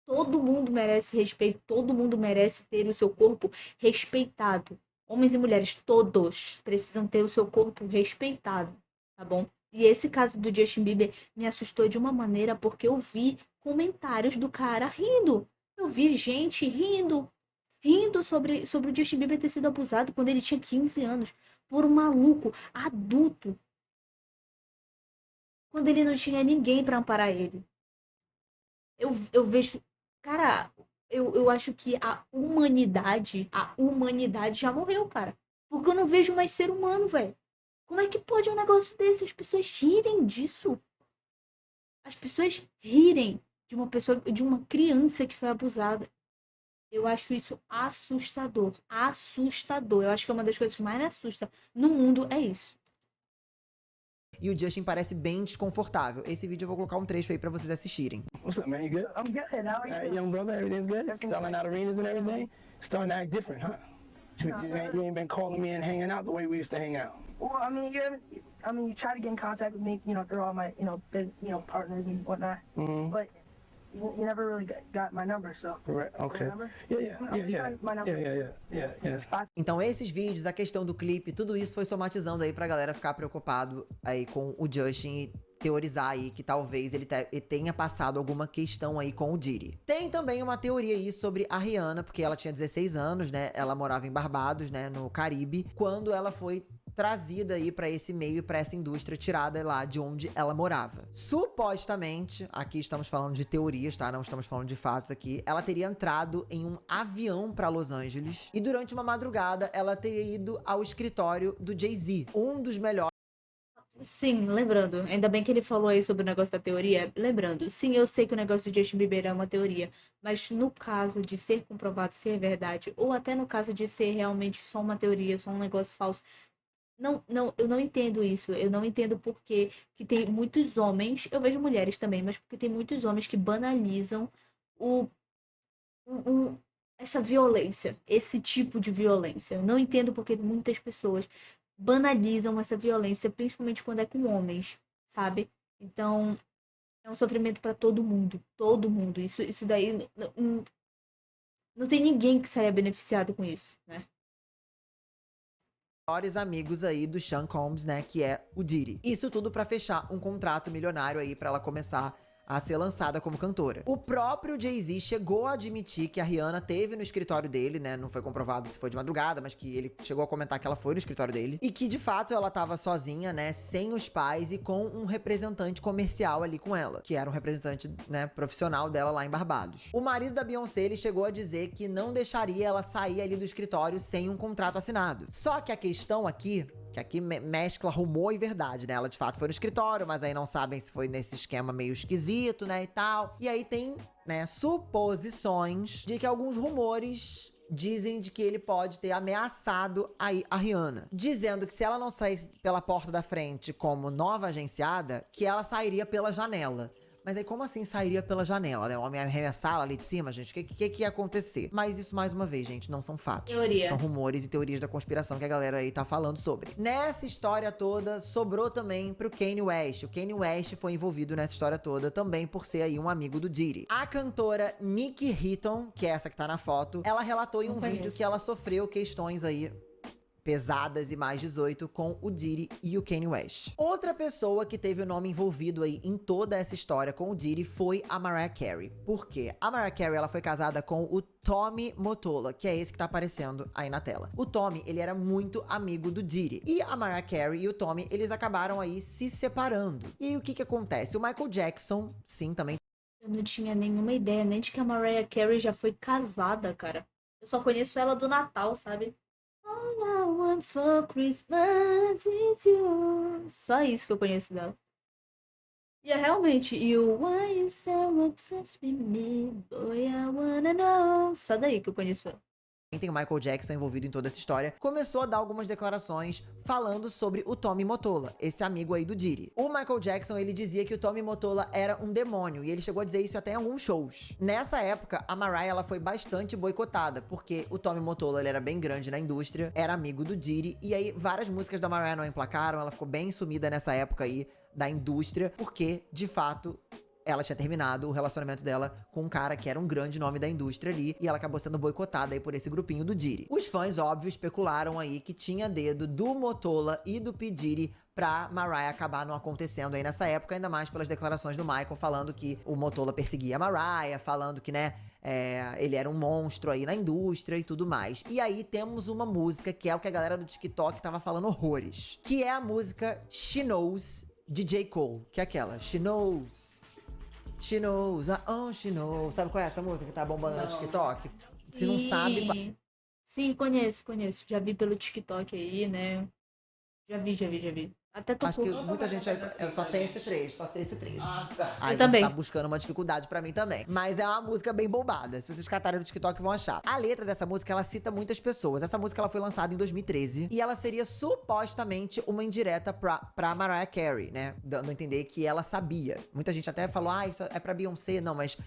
Todo mundo merece respeito, todo mundo merece ter o seu corpo respeitado. Homens e mulheres, todos precisam ter o seu corpo respeitado, tá bom? E esse caso do Justin Bieber me assustou de uma maneira porque eu vi comentários do cara rindo. Eu vi gente rindo sobre o Justin Bieber ter sido abusado quando ele tinha 15 anos por um maluco adulto, quando ele não tinha ninguém para amparar ele. Eu vejo, cara, eu acho que a humanidade já morreu, cara. Porque eu não vejo mais ser humano, velho. Como é que pode um negócio desse? As pessoas rirem disso. As pessoas rirem de uma pessoa, de uma criança que foi abusada. Eu acho isso assustador. Assustador. Eu acho que é uma das coisas que mais me assusta no mundo é isso. E o Justin parece bem desconfortável. Esse vídeo eu vou colocar um trecho aí pra vocês assistirem. What's up, man? You good? I'm good. How are you? Young brother, everything's good? Selling out arenas and everything? Starting to act different, huh? You ain't been calling me and hanging out the way we used to hang out. Well, I mean, you try to get in contact with me, through all my, partners and whatnot. Mm-hmm. But you never really got my number, so. Right, okay. Remember? Yeah. My number. Yeah. It's 5. Então esses vídeos, a questão do clipe, tudo isso foi somatizando aí pra galera ficar preocupado aí com o Justin. teorizar aí que talvez ele tenha passado alguma questão aí com o Diddy. Tem também uma teoria aí sobre a Rihanna, porque ela tinha 16 anos, né? Ela morava em Barbados, né? No Caribe, quando ela foi trazida aí pra esse meio, pra essa indústria, tirada lá de onde ela morava. Supostamente, aqui estamos falando de teorias, tá? Não estamos falando de fatos aqui. Ela teria entrado em um avião pra Los Angeles e durante uma madrugada ela teria ido ao escritório do Jay-Z, um dos melhores. Sim, lembrando, ainda bem que ele falou aí sobre o negócio da teoria. Lembrando, sim, eu sei que o negócio do Justin Bieber é uma teoria, mas no caso de ser comprovado ser verdade, ou até no caso de ser realmente só uma teoria, só um negócio falso, não, eu não entendo isso. Eu não entendo porque que tem muitos homens, eu vejo mulheres também, mas porque tem muitos homens que banalizam o, essa violência, esse tipo de violência. Eu não entendo porque muitas pessoas banalizam essa violência, principalmente quando é com homens, sabe? Então, é um sofrimento para todo mundo, todo mundo. Isso daí não tem ninguém que saia beneficiado com isso, né? Melhores amigos aí do Sean Combs, né, que é o Diddy. Isso tudo pra fechar um contrato milionário aí pra ela começar a ser lançada como cantora. O próprio Jay-Z chegou a admitir que a Rihanna teve no escritório dele, né, não foi comprovado se foi de madrugada, mas que ele chegou a comentar que ela foi no escritório dele, e que de fato ela tava sozinha, né, sem os pais e com um representante comercial ali com ela, que era um representante, né, profissional dela lá em Barbados. O marido da Beyoncé, ele chegou a dizer que não deixaria ela sair ali do escritório sem um contrato assinado. Só que a questão aqui que aqui mescla rumor e verdade, né? Ela de fato foi no escritório, mas aí não sabem se foi nesse esquema meio esquisito, né, e tal. E aí tem, né, suposições de que alguns rumores dizem de que ele pode ter ameaçado a Rihanna, dizendo que se ela não saísse pela porta da frente como nova agenciada, que ela sairia pela janela. Mas aí como assim sairia pela janela, né? O homem ia arremessar ela ali de cima, gente? O que ia acontecer? Mas isso, mais uma vez, gente, não são fatos. Teoria. São rumores e teorias da conspiração que a galera aí tá falando sobre. Nessa história toda, sobrou também pro Kanye West. O Kanye West foi envolvido nessa história toda também por ser aí um amigo do Diddy. A cantora Nikki Hitton, que é essa que tá na foto, ela relatou em um vídeo que ela sofreu questões aí pesadas e mais 18 com o Diddy e o Kanye West. Outra pessoa que teve o nome envolvido aí em toda essa história com o Diddy foi a Mariah Carey. Por quê? A Mariah Carey, ela foi casada com o Tommy Mottola, que é esse que tá aparecendo aí na tela. O Tommy, ele era muito amigo do Diddy. E a Mariah Carey e o Tommy, eles acabaram aí se separando. E aí o que acontece? O Michael Jackson, sim, também. Eu não tinha nenhuma ideia nem de que a Mariah Carey já foi casada, cara. Eu só conheço ela do Natal, sabe? All I want for Christmas is you. Só isso que eu conheço dela. E é realmente, why you so obsessed with me, boy, I wanna know. Só daí que eu conheço ela. Tem o Michael Jackson envolvido em toda essa história, começou a dar algumas declarações falando sobre o Tommy Mottola, esse amigo aí do Diddy. O Michael Jackson, ele dizia que o Tommy Mottola era um demônio, e ele chegou a dizer isso até em alguns shows. Nessa época, a Mariah, ela foi bastante boicotada, porque o Tommy Mottola, ele era bem grande na indústria, era amigo do Diddy, e aí várias músicas da Mariah não emplacaram, ela ficou bem sumida nessa época aí da indústria, porque, de fato, ela tinha terminado o relacionamento dela com um cara que era um grande nome da indústria ali, e ela acabou sendo boicotada aí por esse grupinho do Diddy. Os fãs, óbvio, especularam aí que tinha dedo do Mottola e do P. Diddy pra Mariah acabar não acontecendo aí nessa época, ainda mais pelas declarações do Michael falando que o Mottola perseguia a Mariah, falando que, né, ele era um monstro aí na indústria e tudo mais. E aí temos uma música que é o que a galera do TikTok tava falando horrores, que é a música She Knows, de J. Cole, que é aquela She Knows, She knows, oh, she knows. Sabe qual é essa música que tá bombando no TikTok? Se não sabe... Sim, conheço. Já vi pelo TikTok aí, né? Já vi. Até tô Acho que muita gente só tem esse trecho, só sei esse trecho. Tá. Aí Eu você também. tá buscando uma dificuldade pra mim também. Mas é uma música bem bombada. Se vocês catarem no TikTok, vão achar. A letra dessa música, ela cita muitas pessoas. Essa música, ela foi lançada em 2013. E ela seria supostamente uma indireta pra Mariah Carey, né? Dando a entender que ela sabia. Muita gente até falou, isso é pra Beyoncé. Não, mas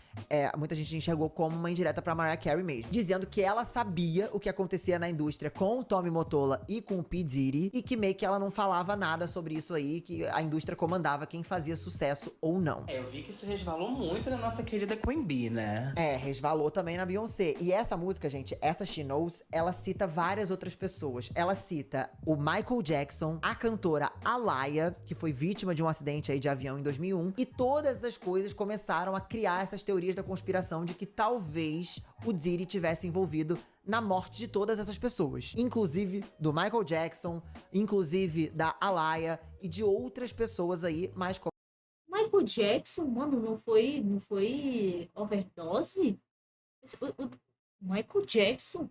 muita gente enxergou como uma indireta pra Mariah Carey mesmo. Dizendo que ela sabia o que acontecia na indústria com o Tommy Mottola e com o P. Diddy. E que meio que ela não falava nada sobre isso aí, que a indústria comandava quem fazia sucesso ou não. Eu vi que isso resvalou muito na nossa querida Queen Bee, né? Resvalou também na Beyoncé. E essa música, gente, essa She Knows, ela cita várias outras pessoas. Ela cita o Michael Jackson, a cantora Alaya, que foi vítima de um acidente aí de avião em 2001. E todas essas coisas começaram a criar essas teorias da conspiração de que talvez o Diddy tivesse envolvido na morte de todas essas pessoas. Inclusive do Michael Jackson, inclusive da Alaya e de outras pessoas aí mais... Michael Jackson, mano, não foi overdose? O Michael Jackson?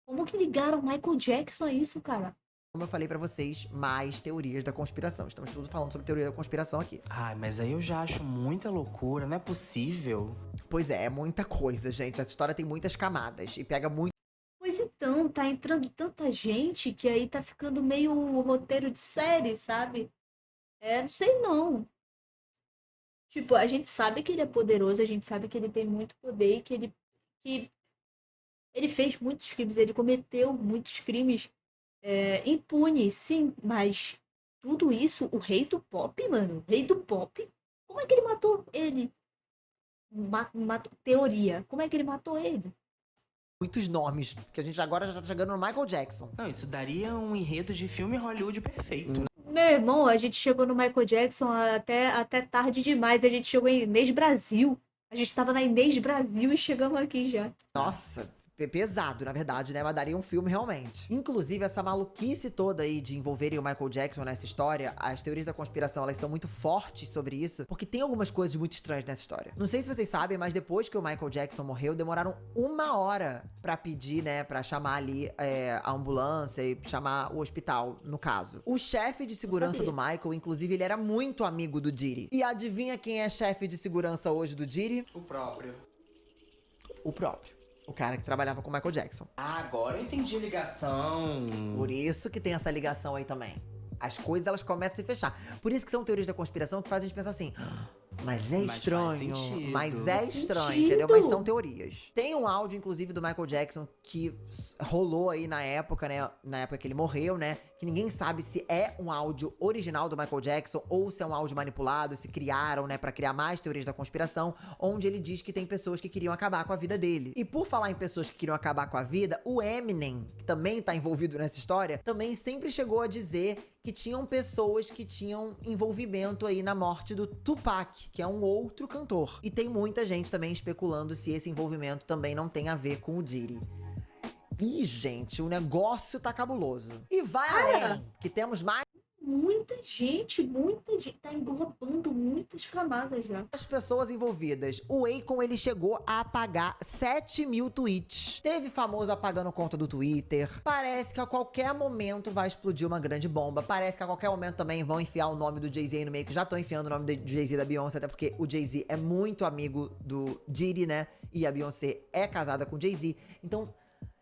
Como que ligaram Michael Jackson a isso, cara? Como eu falei pra vocês, mais teorias da conspiração. Estamos tudo falando sobre teoria da conspiração aqui. Ai, mas aí eu já acho muita loucura, não é possível. Pois é muita coisa, gente. Essa história tem muitas camadas e pega muito. Pois então, tá entrando tanta gente que aí tá ficando meio roteiro de série, sabe? Não sei não. Tipo, a gente sabe que ele é poderoso, a gente sabe que ele tem muito poder e que ele fez muitos crimes, ele cometeu muitos crimes impune, sim, mas tudo isso, o rei do pop, mano, o rei do pop, como é que ele matou ele? Teoria, como é que ele matou ele? Muitos nomes, que a gente agora já tá chegando no Michael Jackson. Não, isso daria um enredo de filme Hollywood perfeito. Meu irmão, a gente chegou no Michael Jackson até tarde demais, a gente chegou em Inês Brasil, a gente tava na Inês Brasil e chegamos aqui já. Nossa, pesado, na verdade, né? Mas daria um filme realmente. Inclusive, essa maluquice toda aí de envolverem o Michael Jackson nessa história, as teorias da conspiração, elas são muito fortes sobre isso, porque tem algumas coisas muito estranhas nessa história. Não sei se vocês sabem, mas depois que o Michael Jackson morreu, demoraram 1 hora pra pedir, né, pra chamar ali a ambulância e chamar o hospital, no caso. O chefe de segurança do Michael, inclusive, ele era muito amigo do Diddy. E adivinha quem é chefe de segurança hoje do Diddy? O próprio. O próprio. O cara que trabalhava com o Michael Jackson. Ah, agora eu entendi a ligação. Por isso que tem essa ligação aí também. As coisas, elas começam a se fechar. Por isso que são teorias da conspiração que fazem a gente pensar assim... Mas é Mas faz estranho. sentido. Mas é Faz estranho, sentido. entendeu? Mas são teorias. Tem um áudio, inclusive, do Michael Jackson que rolou aí na época, né? Na época que ele morreu, né? Que ninguém sabe se é um áudio original do Michael Jackson ou se é um áudio manipulado, se criaram, né? Pra criar mais teorias da conspiração, onde ele diz que tem pessoas que queriam acabar com a vida dele. E por falar em pessoas que queriam acabar com a vida, o Eminem, que também tá envolvido nessa história, também sempre chegou a dizer que tinham pessoas que tinham envolvimento aí na morte do Tupac, que é um outro cantor. E tem muita gente também especulando se esse envolvimento também não tem a ver com o Diddy. Ih, gente, o negócio tá cabuloso. E vai além, que temos mais Muita gente, tá englobando muitas camadas já. as pessoas envolvidas. O Akon, ele chegou a apagar 7.000 tweets. Teve famoso apagando conta do Twitter. Parece que a qualquer momento vai explodir uma grande bomba. Parece que a qualquer momento também vão enfiar o nome do Jay-Z aí no meio, que já estão enfiando o nome do Jay-Z e da Beyoncé, até porque o Jay-Z é muito amigo do Diddy, né? E a Beyoncé é casada com o Jay-Z. Então...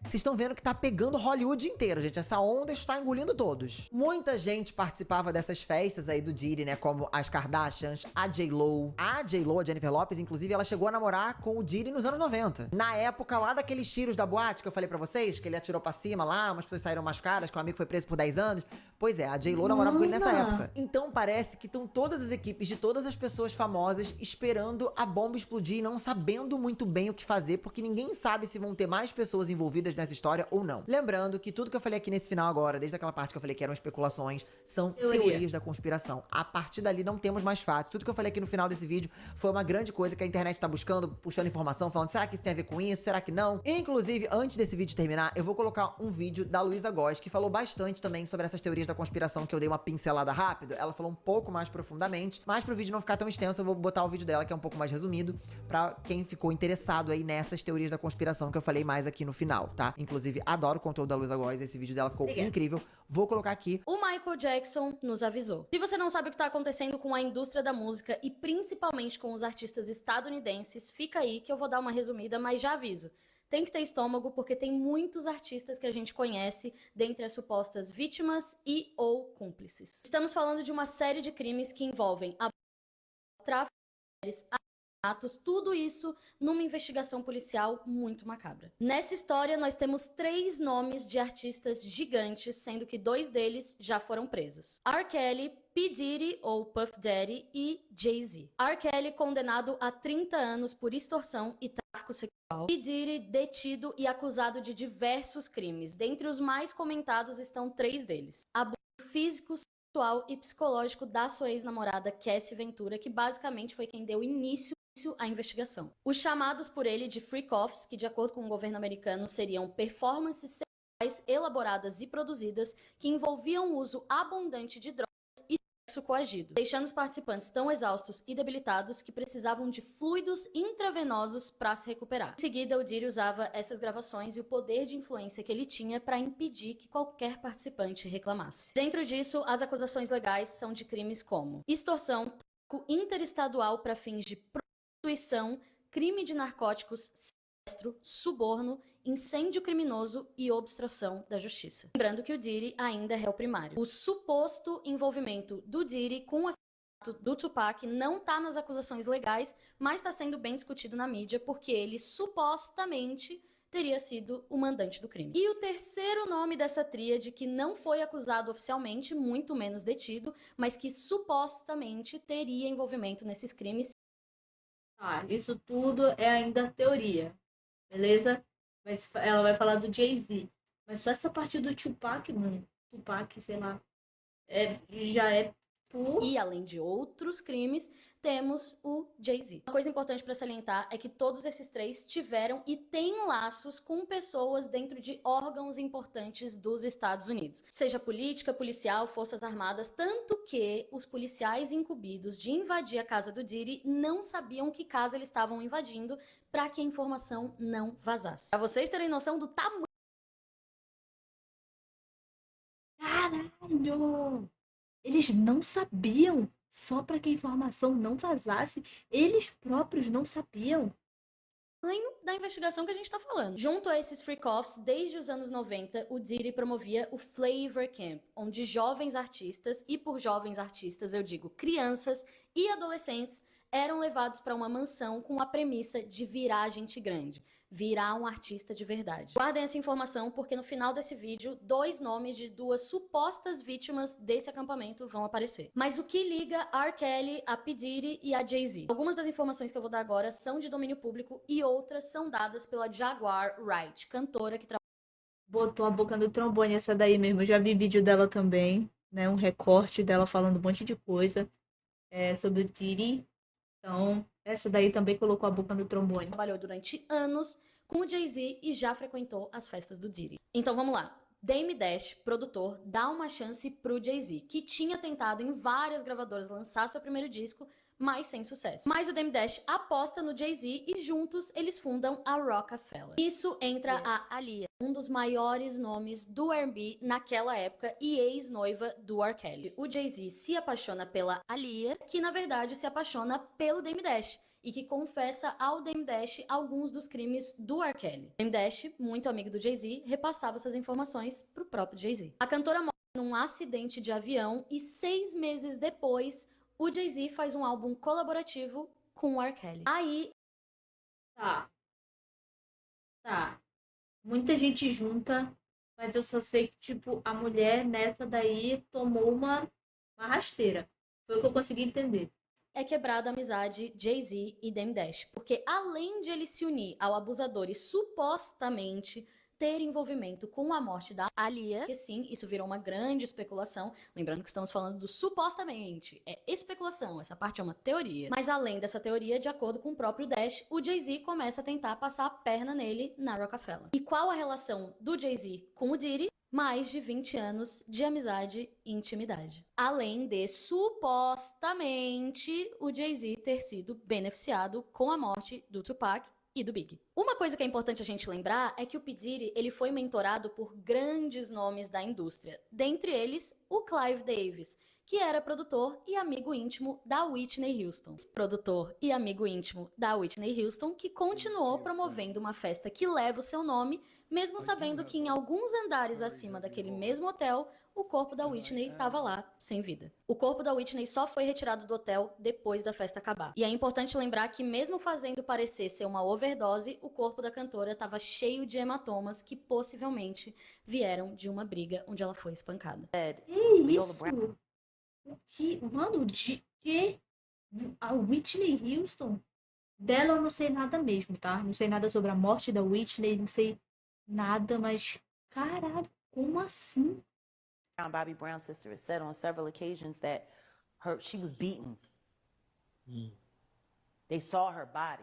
vocês estão vendo que tá pegando Hollywood inteiro, gente. Essa onda está engolindo todos. Muita gente participava dessas festas aí do Diddy, né? Como as Kardashians, a J.Lo. A J.Lo, a Jennifer Lopez, inclusive, ela chegou a namorar com o Diddy nos anos 90. Na época lá daqueles tiros da boate que eu falei pra vocês, que ele atirou pra cima lá, umas pessoas saíram machucadas, que um amigo foi preso por 10 anos. Pois é, a J.Lo namorava com ele nessa época. Então parece que estão todas as equipes de todas as pessoas famosas esperando a bomba explodir e não sabendo muito bem o que fazer, porque ninguém sabe se vão ter mais pessoas envolvidas nessa história ou não. Lembrando que tudo que eu falei aqui nesse final agora, desde aquela parte que eu falei que eram especulações, são teorias da conspiração. A partir dali não temos mais fatos. Tudo que eu falei aqui no final desse vídeo foi uma grande coisa que a internet tá buscando, puxando informação, falando, será que isso tem a ver com isso? Será que não? Inclusive, antes desse vídeo terminar, eu vou colocar um vídeo da Luísa Góes, que falou bastante também sobre essas teorias da conspiração, que eu dei uma pincelada rápida. Ela falou um pouco mais profundamente, mas pro vídeo não ficar tão extenso, eu vou botar o vídeo dela, que é um pouco mais resumido, pra quem ficou interessado aí nessas teorias da conspiração que eu falei mais aqui no final, tá? Inclusive, adoro o conteúdo da Luísa Góes, esse vídeo dela ficou incrível. Vou colocar aqui. O Michael Jackson nos avisou. Se você não sabe o que está acontecendo com a indústria da música e principalmente com os artistas estadunidenses, fica aí que eu vou dar uma resumida, mas já aviso. Tem que ter estômago porque tem muitos artistas que a gente conhece dentre as supostas vítimas e ou cúmplices. Estamos falando de uma série de crimes que envolvem tráfico de mulheres, assassinatos, tudo isso numa investigação policial muito macabra. Nessa história, nós temos 3 nomes de artistas gigantes, sendo que 2 deles já foram presos. R. Kelly, P. Diddy, ou Puff Daddy, e Jay-Z. R. Kelly condenado a 30 anos por extorsão e tráfico sexual. P. Diddy detido e acusado de diversos crimes. Dentre os mais comentados estão 3 deles. Abuso físico, sexual e psicológico da sua ex-namorada Cassie Ventura, que basicamente foi quem deu início à investigação. Os chamados por ele de freak-offs, que de acordo com o governo americano seriam performances sexuais elaboradas e produzidas que envolviam o uso abundante de drogas e sexo coagido, deixando os participantes tão exaustos e debilitados que precisavam de fluidos intravenosos para se recuperar. Em seguida, o Diddy usava essas gravações e o poder de influência que ele tinha para impedir que qualquer participante reclamasse. Dentro disso, as acusações legais são de crimes como extorsão, tráfico interestadual para fins de prostituição, crime de narcóticos, sequestro, suborno, incêndio criminoso e obstrução da justiça. Lembrando que o Diddy ainda é réu primário. O suposto envolvimento do Diddy com o assassinato do Tupac não está nas acusações legais, mas está sendo bem discutido na mídia porque ele supostamente teria sido o mandante do crime. E o terceiro nome dessa tríade, que não foi acusado oficialmente, muito menos detido, mas que supostamente teria envolvimento nesses crimes. Ah, isso tudo é ainda teoria, beleza? Mas ela vai falar do Jay-Z. Mas só essa parte do Tupac, mano. Tupac, sei lá. Já é por... E além de outros crimes, temos o Jay-Z. Uma coisa importante para salientar é que todos esses 3 tiveram e têm laços com pessoas dentro de órgãos importantes dos Estados Unidos. Seja política, policial, forças armadas, tanto que os policiais incumbidos de invadir a casa do Diddy não sabiam que casa eles estavam invadindo para que a informação não vazasse. Para vocês terem noção do tamanho... Caralho! Eles não sabiam, só para que a informação não vazasse. Eles próprios não sabiam. Além da investigação que a gente tá falando. Junto a esses freak-offs, desde os anos 90, o Diddy promovia o Flavor Camp, onde jovens artistas, e por jovens artistas eu digo crianças e adolescentes, eram levados para uma mansão com a premissa de virar gente grande, virar um artista de verdade. Guardem essa informação porque no final desse vídeo, 2 nomes de 2 supostas vítimas desse acampamento vão aparecer. Mas o que liga R. Kelly, a P. Diddy e a Jay-Z? Algumas das informações que eu vou dar agora são de domínio público e outras são dadas pela Jaguar Wright, cantora que Botou a boca no trombone essa daí mesmo. Eu já vi vídeo dela também, né? Um recorte dela falando um monte de coisa sobre o Diddy. Então, essa daí também colocou a boca no trombone. trabalhou durante anos com o Jay-Z e já frequentou as festas do Diddy. Então vamos lá. Dame Dash, produtor, dá uma chance pro Jay-Z, que tinha tentado em várias gravadoras lançar seu primeiro disco, mas sem sucesso. Mas o Dame Dash aposta no Jay-Z e juntos eles fundam a Rockefeller. Isso entra a Aaliyah, um dos maiores nomes do R&B naquela época e ex-noiva do R. Kelly. O Jay-Z se apaixona pela Aaliyah, que na verdade se apaixona pelo Dame Dash e que confessa ao Dame Dash alguns dos crimes do R. Kelly. Dame Dash, muito amigo do Jay-Z, repassava essas informações pro próprio Jay-Z. A cantora morre num acidente de avião e 6 meses depois, o Jay-Z faz um álbum colaborativo com o R. Kelly. Aí... Tá. Muita gente junta, mas eu só sei que, tipo, a mulher nessa daí tomou uma rasteira. Foi o que eu consegui entender. É quebrada a amizade Jay-Z e Dame Dash, porque além de ele se unir ao abusador e supostamente ter envolvimento com a morte da Aaliyah, que sim, isso virou uma grande especulação, lembrando que estamos falando do supostamente, é especulação, essa parte é uma teoria. Mas além dessa teoria, de acordo com o próprio Dash, o Jay-Z começa a tentar passar a perna nele na Rockefeller. E qual a relação do Jay-Z com o Diddy? Mais de 20 anos de amizade e intimidade. Além de, supostamente, o Jay-Z ter sido beneficiado com a morte do Tupac e do Big. Uma coisa que é importante a gente lembrar é que o P. Diddy, ele foi mentorado por grandes nomes da indústria. Dentre eles, o Clive Davis, que era produtor e amigo íntimo da Whitney Houston. Produtor e amigo íntimo da Whitney Houston, que continuou promovendo uma festa que leva o seu nome, mesmo sabendo que em alguns andares acima daquele mesmo hotel, o corpo da Whitney estava lá, sem vida. O corpo da Whitney só foi retirado do hotel depois da festa acabar. E é importante lembrar que mesmo fazendo parecer ser uma overdose, o corpo da cantora estava cheio de hematomas que possivelmente vieram de uma briga onde ela foi espancada. Isso? O que? Mano, de que? A Whitney Houston? Dela eu não sei nada mesmo, tá? Não sei nada sobre a morte da Whitney, não sei nada, mas... Caralho, como assim? Bobby Brown's sister has said on several occasions that she was beaten. They saw her body.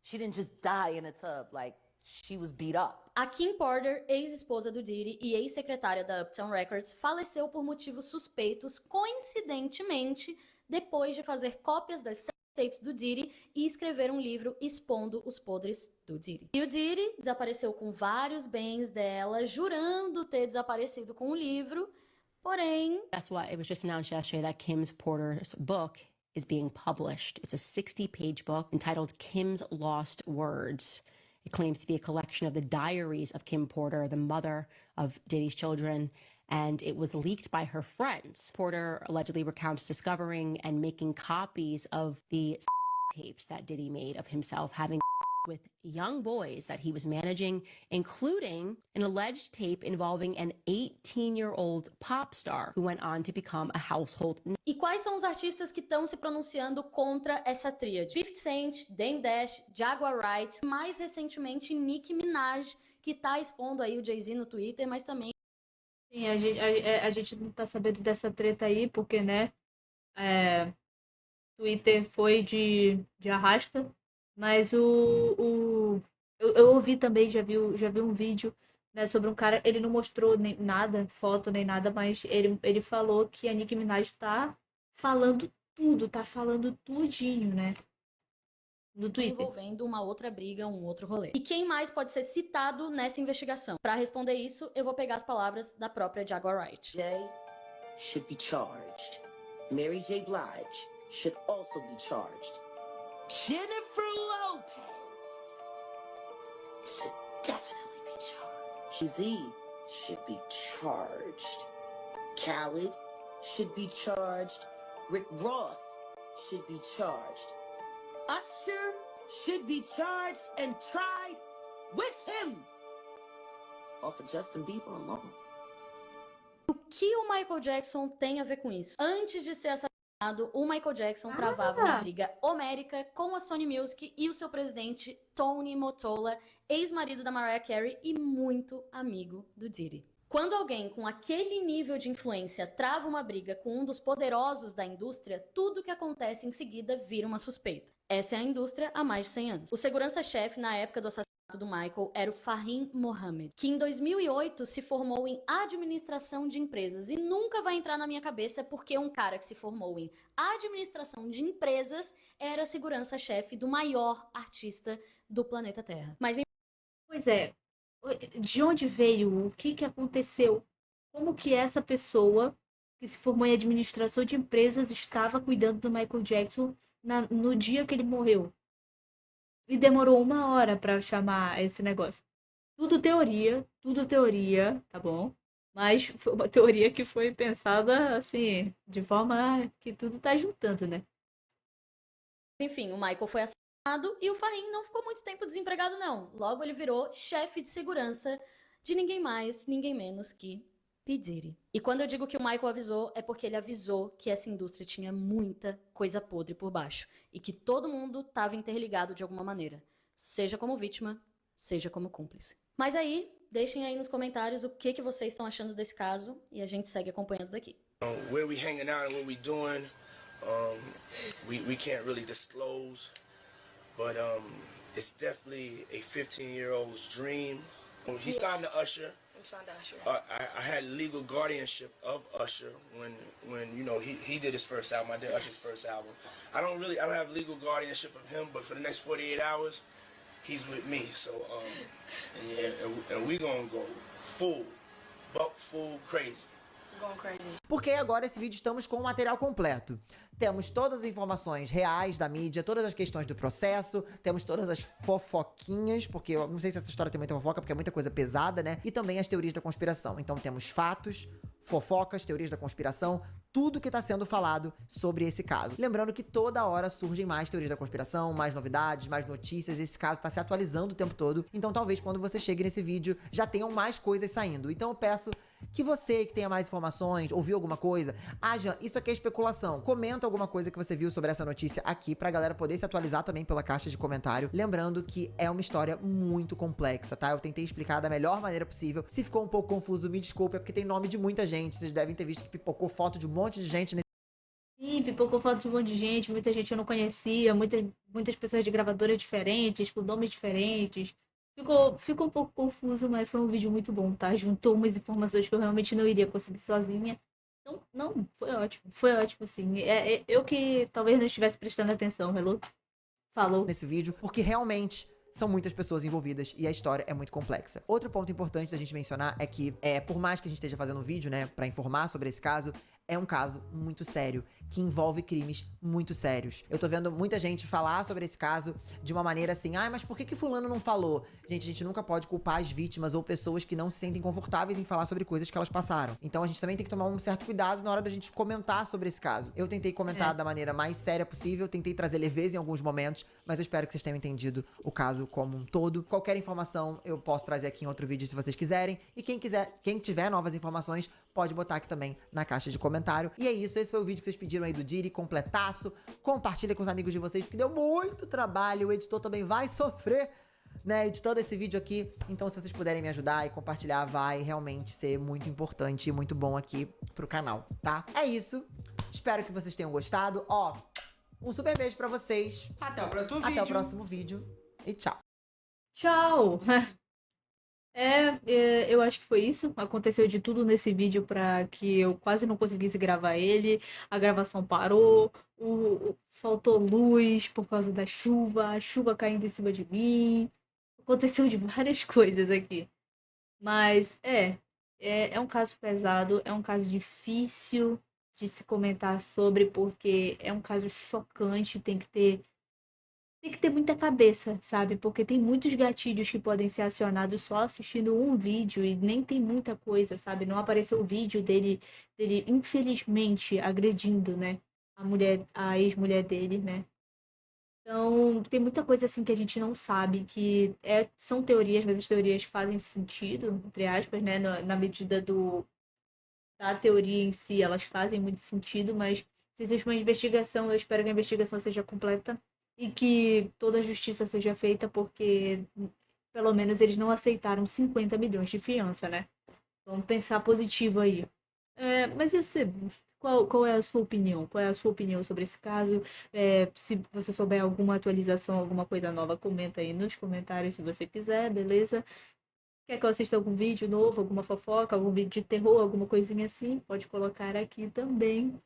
She didn't just die in a tub, like she was beat up. A Kim Porter, ex-esposa do Diddy e ex-secretária da Uptown Records, faleceu por motivos suspeitos, coincidentemente, depois de fazer cópias das tapes do Diddy e escrever um livro expondo os podres do Diddy. E o Diddy desapareceu com vários bens dela, jurando ter desaparecido com o livro, porém... That's why it was just announced yesterday that Kim's Porter's book is being published. It's a 60-page book entitled Kim's Lost Words. It claims to be a collection of the diaries of Kim Porter, the mother of Diddy's children, and it was leaked by her friends. Porter allegedly recounts discovering and making copies of the tapes that Diddy made of himself having with young boys that he was managing, including an alleged tape involving an 18-year-old pop star who went on to become a household name. E quais são os artistas que estão se pronunciando contra essa tríade? 50 Cent, Dame Dash, Jaguar Wright, mais recentemente Nicki Minaj, que tá expondo aí o Jay-Z no Twitter, mas também... Sim, a gente não tá sabendo dessa treta aí, porque, né, Twitter foi de arrasta, mas eu ouvi também, já vi um vídeo, né, sobre um cara, ele não mostrou nem nada, foto nem nada, mas ele falou que a Nicki Minaj tá falando tudo, tá falando tudinho, né, no Twitter. Envolvendo uma outra briga, um outro rolê. E quem mais pode ser citado nessa investigação? Para responder isso, eu vou pegar as palavras da própria Jaguar Wright. Jay should be charged. Mary J. Blige should also be charged. Jennifer Lopez should definitely be charged. Jay-Z should be charged. Khaled should be charged. Rick Ross should be charged. Usher should be charged and tried with him. Or for Justin Bieber alone. O que o Michael Jackson tem a ver com isso? Antes de ser assassinado, o Michael Jackson travava uma briga homérica com a Sony Music e o seu presidente, Tony Mottola, ex-marido da Mariah Carey e muito amigo do Diddy. Quando alguém com aquele nível de influência trava uma briga com um dos poderosos da indústria, tudo que acontece em seguida vira uma suspeita. Essa é a indústria há mais de 100 anos. O segurança-chefe na época do assassinato do Michael era o Fahim Mohamed, que em 2008 se formou em administração de empresas. E nunca vai entrar na minha cabeça porque um cara que se formou em administração de empresas era segurança-chefe do maior artista do planeta Terra. Mas Pois é, de onde veio? O que aconteceu? Como que essa pessoa que se formou em administração de empresas estava cuidando do Michael Jackson no dia que ele morreu? E demorou 1 hora pra chamar esse negócio. Tudo teoria, tá bom? Mas foi uma teoria que foi pensada, assim, de forma que tudo tá juntando, né? enfim, o Michael foi assassinado e o Fahim não ficou muito tempo desempregado, não. Logo ele virou chefe de segurança de ninguém mais, ninguém menos que P. Diddy. E quando eu digo que o Michael avisou, é porque ele avisou que essa indústria tinha muita coisa podre por baixo e que todo mundo estava interligado de alguma maneira, seja como vítima, seja como cúmplice. Mas aí, deixem aí nos comentários o que vocês estão achando desse caso e a gente segue acompanhando daqui. Where we hanging out and what we doing, we can't really disclose, but it's definitely a 15-year-old's dream. He signed to Usher. I had legal guardianship of Usher when you know he did his first album. I did Usher's first album. I don't have legal guardianship of him, but for the next 48 hours, he's with me. So and we gonna go full crazy. going crazy. Porque agora esse vídeo estamos com o material completo. Temos todas as informações reais da mídia, todas as questões do processo, temos todas as fofoquinhas, porque eu não sei se essa história tem muita fofoca, porque é muita coisa pesada, né? E também as teorias da conspiração. Então temos fatos, fofocas, teorias da conspiração, tudo que tá sendo falado sobre esse caso. Lembrando que toda hora surgem mais teorias da conspiração, mais novidades, mais notícias, esse caso tá se atualizando o tempo todo, então talvez quando você chegue nesse vídeo já tenham mais coisas saindo. Então eu peço que você que tenha mais informações, ouviu alguma coisa, Jean, isso aqui é especulação, comenta alguma coisa que você viu sobre essa notícia aqui pra galera poder se atualizar também pela caixa de comentário. Lembrando que é uma história muito complexa, tá? Eu tentei explicar da melhor maneira possível. Se ficou um pouco confuso, me desculpe, é porque tem nome de muita gente. Vocês devem ter visto que pipocou foto de um monte de gente nesse... Sim, pipocou foto de um monte de gente, muita gente eu não conhecia, muitas pessoas de gravadoras diferentes, com nomes diferentes. Ficou um pouco confuso, mas foi um vídeo muito bom, tá? Juntou umas informações que eu realmente não iria conseguir sozinha. Não, foi ótimo sim. Eu que talvez não estivesse prestando atenção, hello? Falou. Nesse vídeo, porque realmente são muitas pessoas envolvidas e a história é muito complexa. Outro ponto importante da gente mencionar é que, por mais que a gente esteja fazendo um vídeo, né, pra informar sobre esse caso, é um caso muito sério, que envolve crimes muito sérios. Eu tô vendo muita gente falar sobre esse caso de uma maneira assim, mas por que fulano não falou? Gente, a gente nunca pode culpar as vítimas ou pessoas que não se sentem confortáveis em falar sobre coisas que elas passaram. Então a gente também tem que tomar um certo cuidado na hora da gente comentar sobre esse caso. Eu tentei comentar da maneira mais séria possível, tentei trazer leveza em alguns momentos, mas eu espero que vocês tenham entendido o caso como um todo. Qualquer informação eu posso trazer aqui em outro vídeo se vocês quiserem. E quem tiver novas informações, pode botar aqui também na caixa de comentário. E é isso, esse foi o vídeo que vocês pediram aí do Diri, completaço. Compartilha com os amigos de vocês, porque deu muito trabalho. O editor também vai sofrer, né, editando esse vídeo aqui. Então, se vocês puderem me ajudar e compartilhar, vai realmente ser muito importante e muito bom aqui pro canal, tá? É isso. Espero que vocês tenham gostado. Ó, um super beijo pra vocês. Até o próximo vídeo. Até o próximo vídeo. E tchau. Tchau! Eu acho que foi isso. Aconteceu de tudo nesse vídeo pra que eu quase não conseguisse gravar ele. A gravação parou, faltou luz por causa da chuva, a chuva caindo em cima de mim. Aconteceu de várias coisas aqui. Mas é um caso pesado, é um caso difícil de se comentar sobre, porque é um caso chocante, tem que ter muita cabeça, sabe? Porque tem muitos gatilhos que podem ser acionados só assistindo um vídeo e nem tem muita coisa, sabe? Não apareceu o vídeo dele infelizmente agredindo, né? A ex-mulher dele, né? Então, tem muita coisa assim que a gente não sabe, que são teorias, mas as teorias fazem sentido, entre aspas, né? Na medida da teoria em si, elas fazem muito sentido, mas se existe uma investigação, eu espero que a investigação seja completa e que toda a justiça seja feita, porque pelo menos eles não aceitaram 50 milhões de fiança, né? Vamos pensar positivo aí. Mas e você? Qual é a sua opinião? Qual é a sua opinião sobre esse caso? Se você souber alguma atualização, alguma coisa nova, comenta aí nos comentários se você quiser, beleza? Quer que eu assista algum vídeo novo, alguma fofoca, algum vídeo de terror, alguma coisinha assim? Pode colocar aqui também.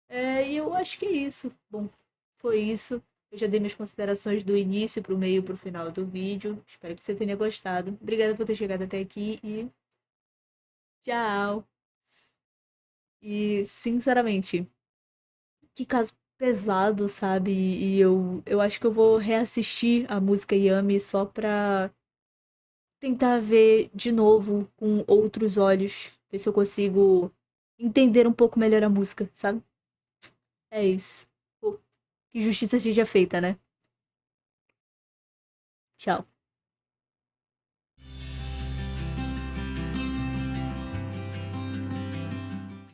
E eu acho que é isso. Bom, foi isso. Eu já dei minhas considerações do início pro meio e pro final do vídeo. Espero que você tenha gostado. Obrigada por ter chegado até aqui e tchau! E, sinceramente, que caso pesado, sabe? E eu acho que eu vou reassistir a música Yummy só pra tentar ver de novo com outros olhos. Ver se eu consigo entender um pouco melhor a música, sabe? É isso. Que justiça seja feita, né? Tchau.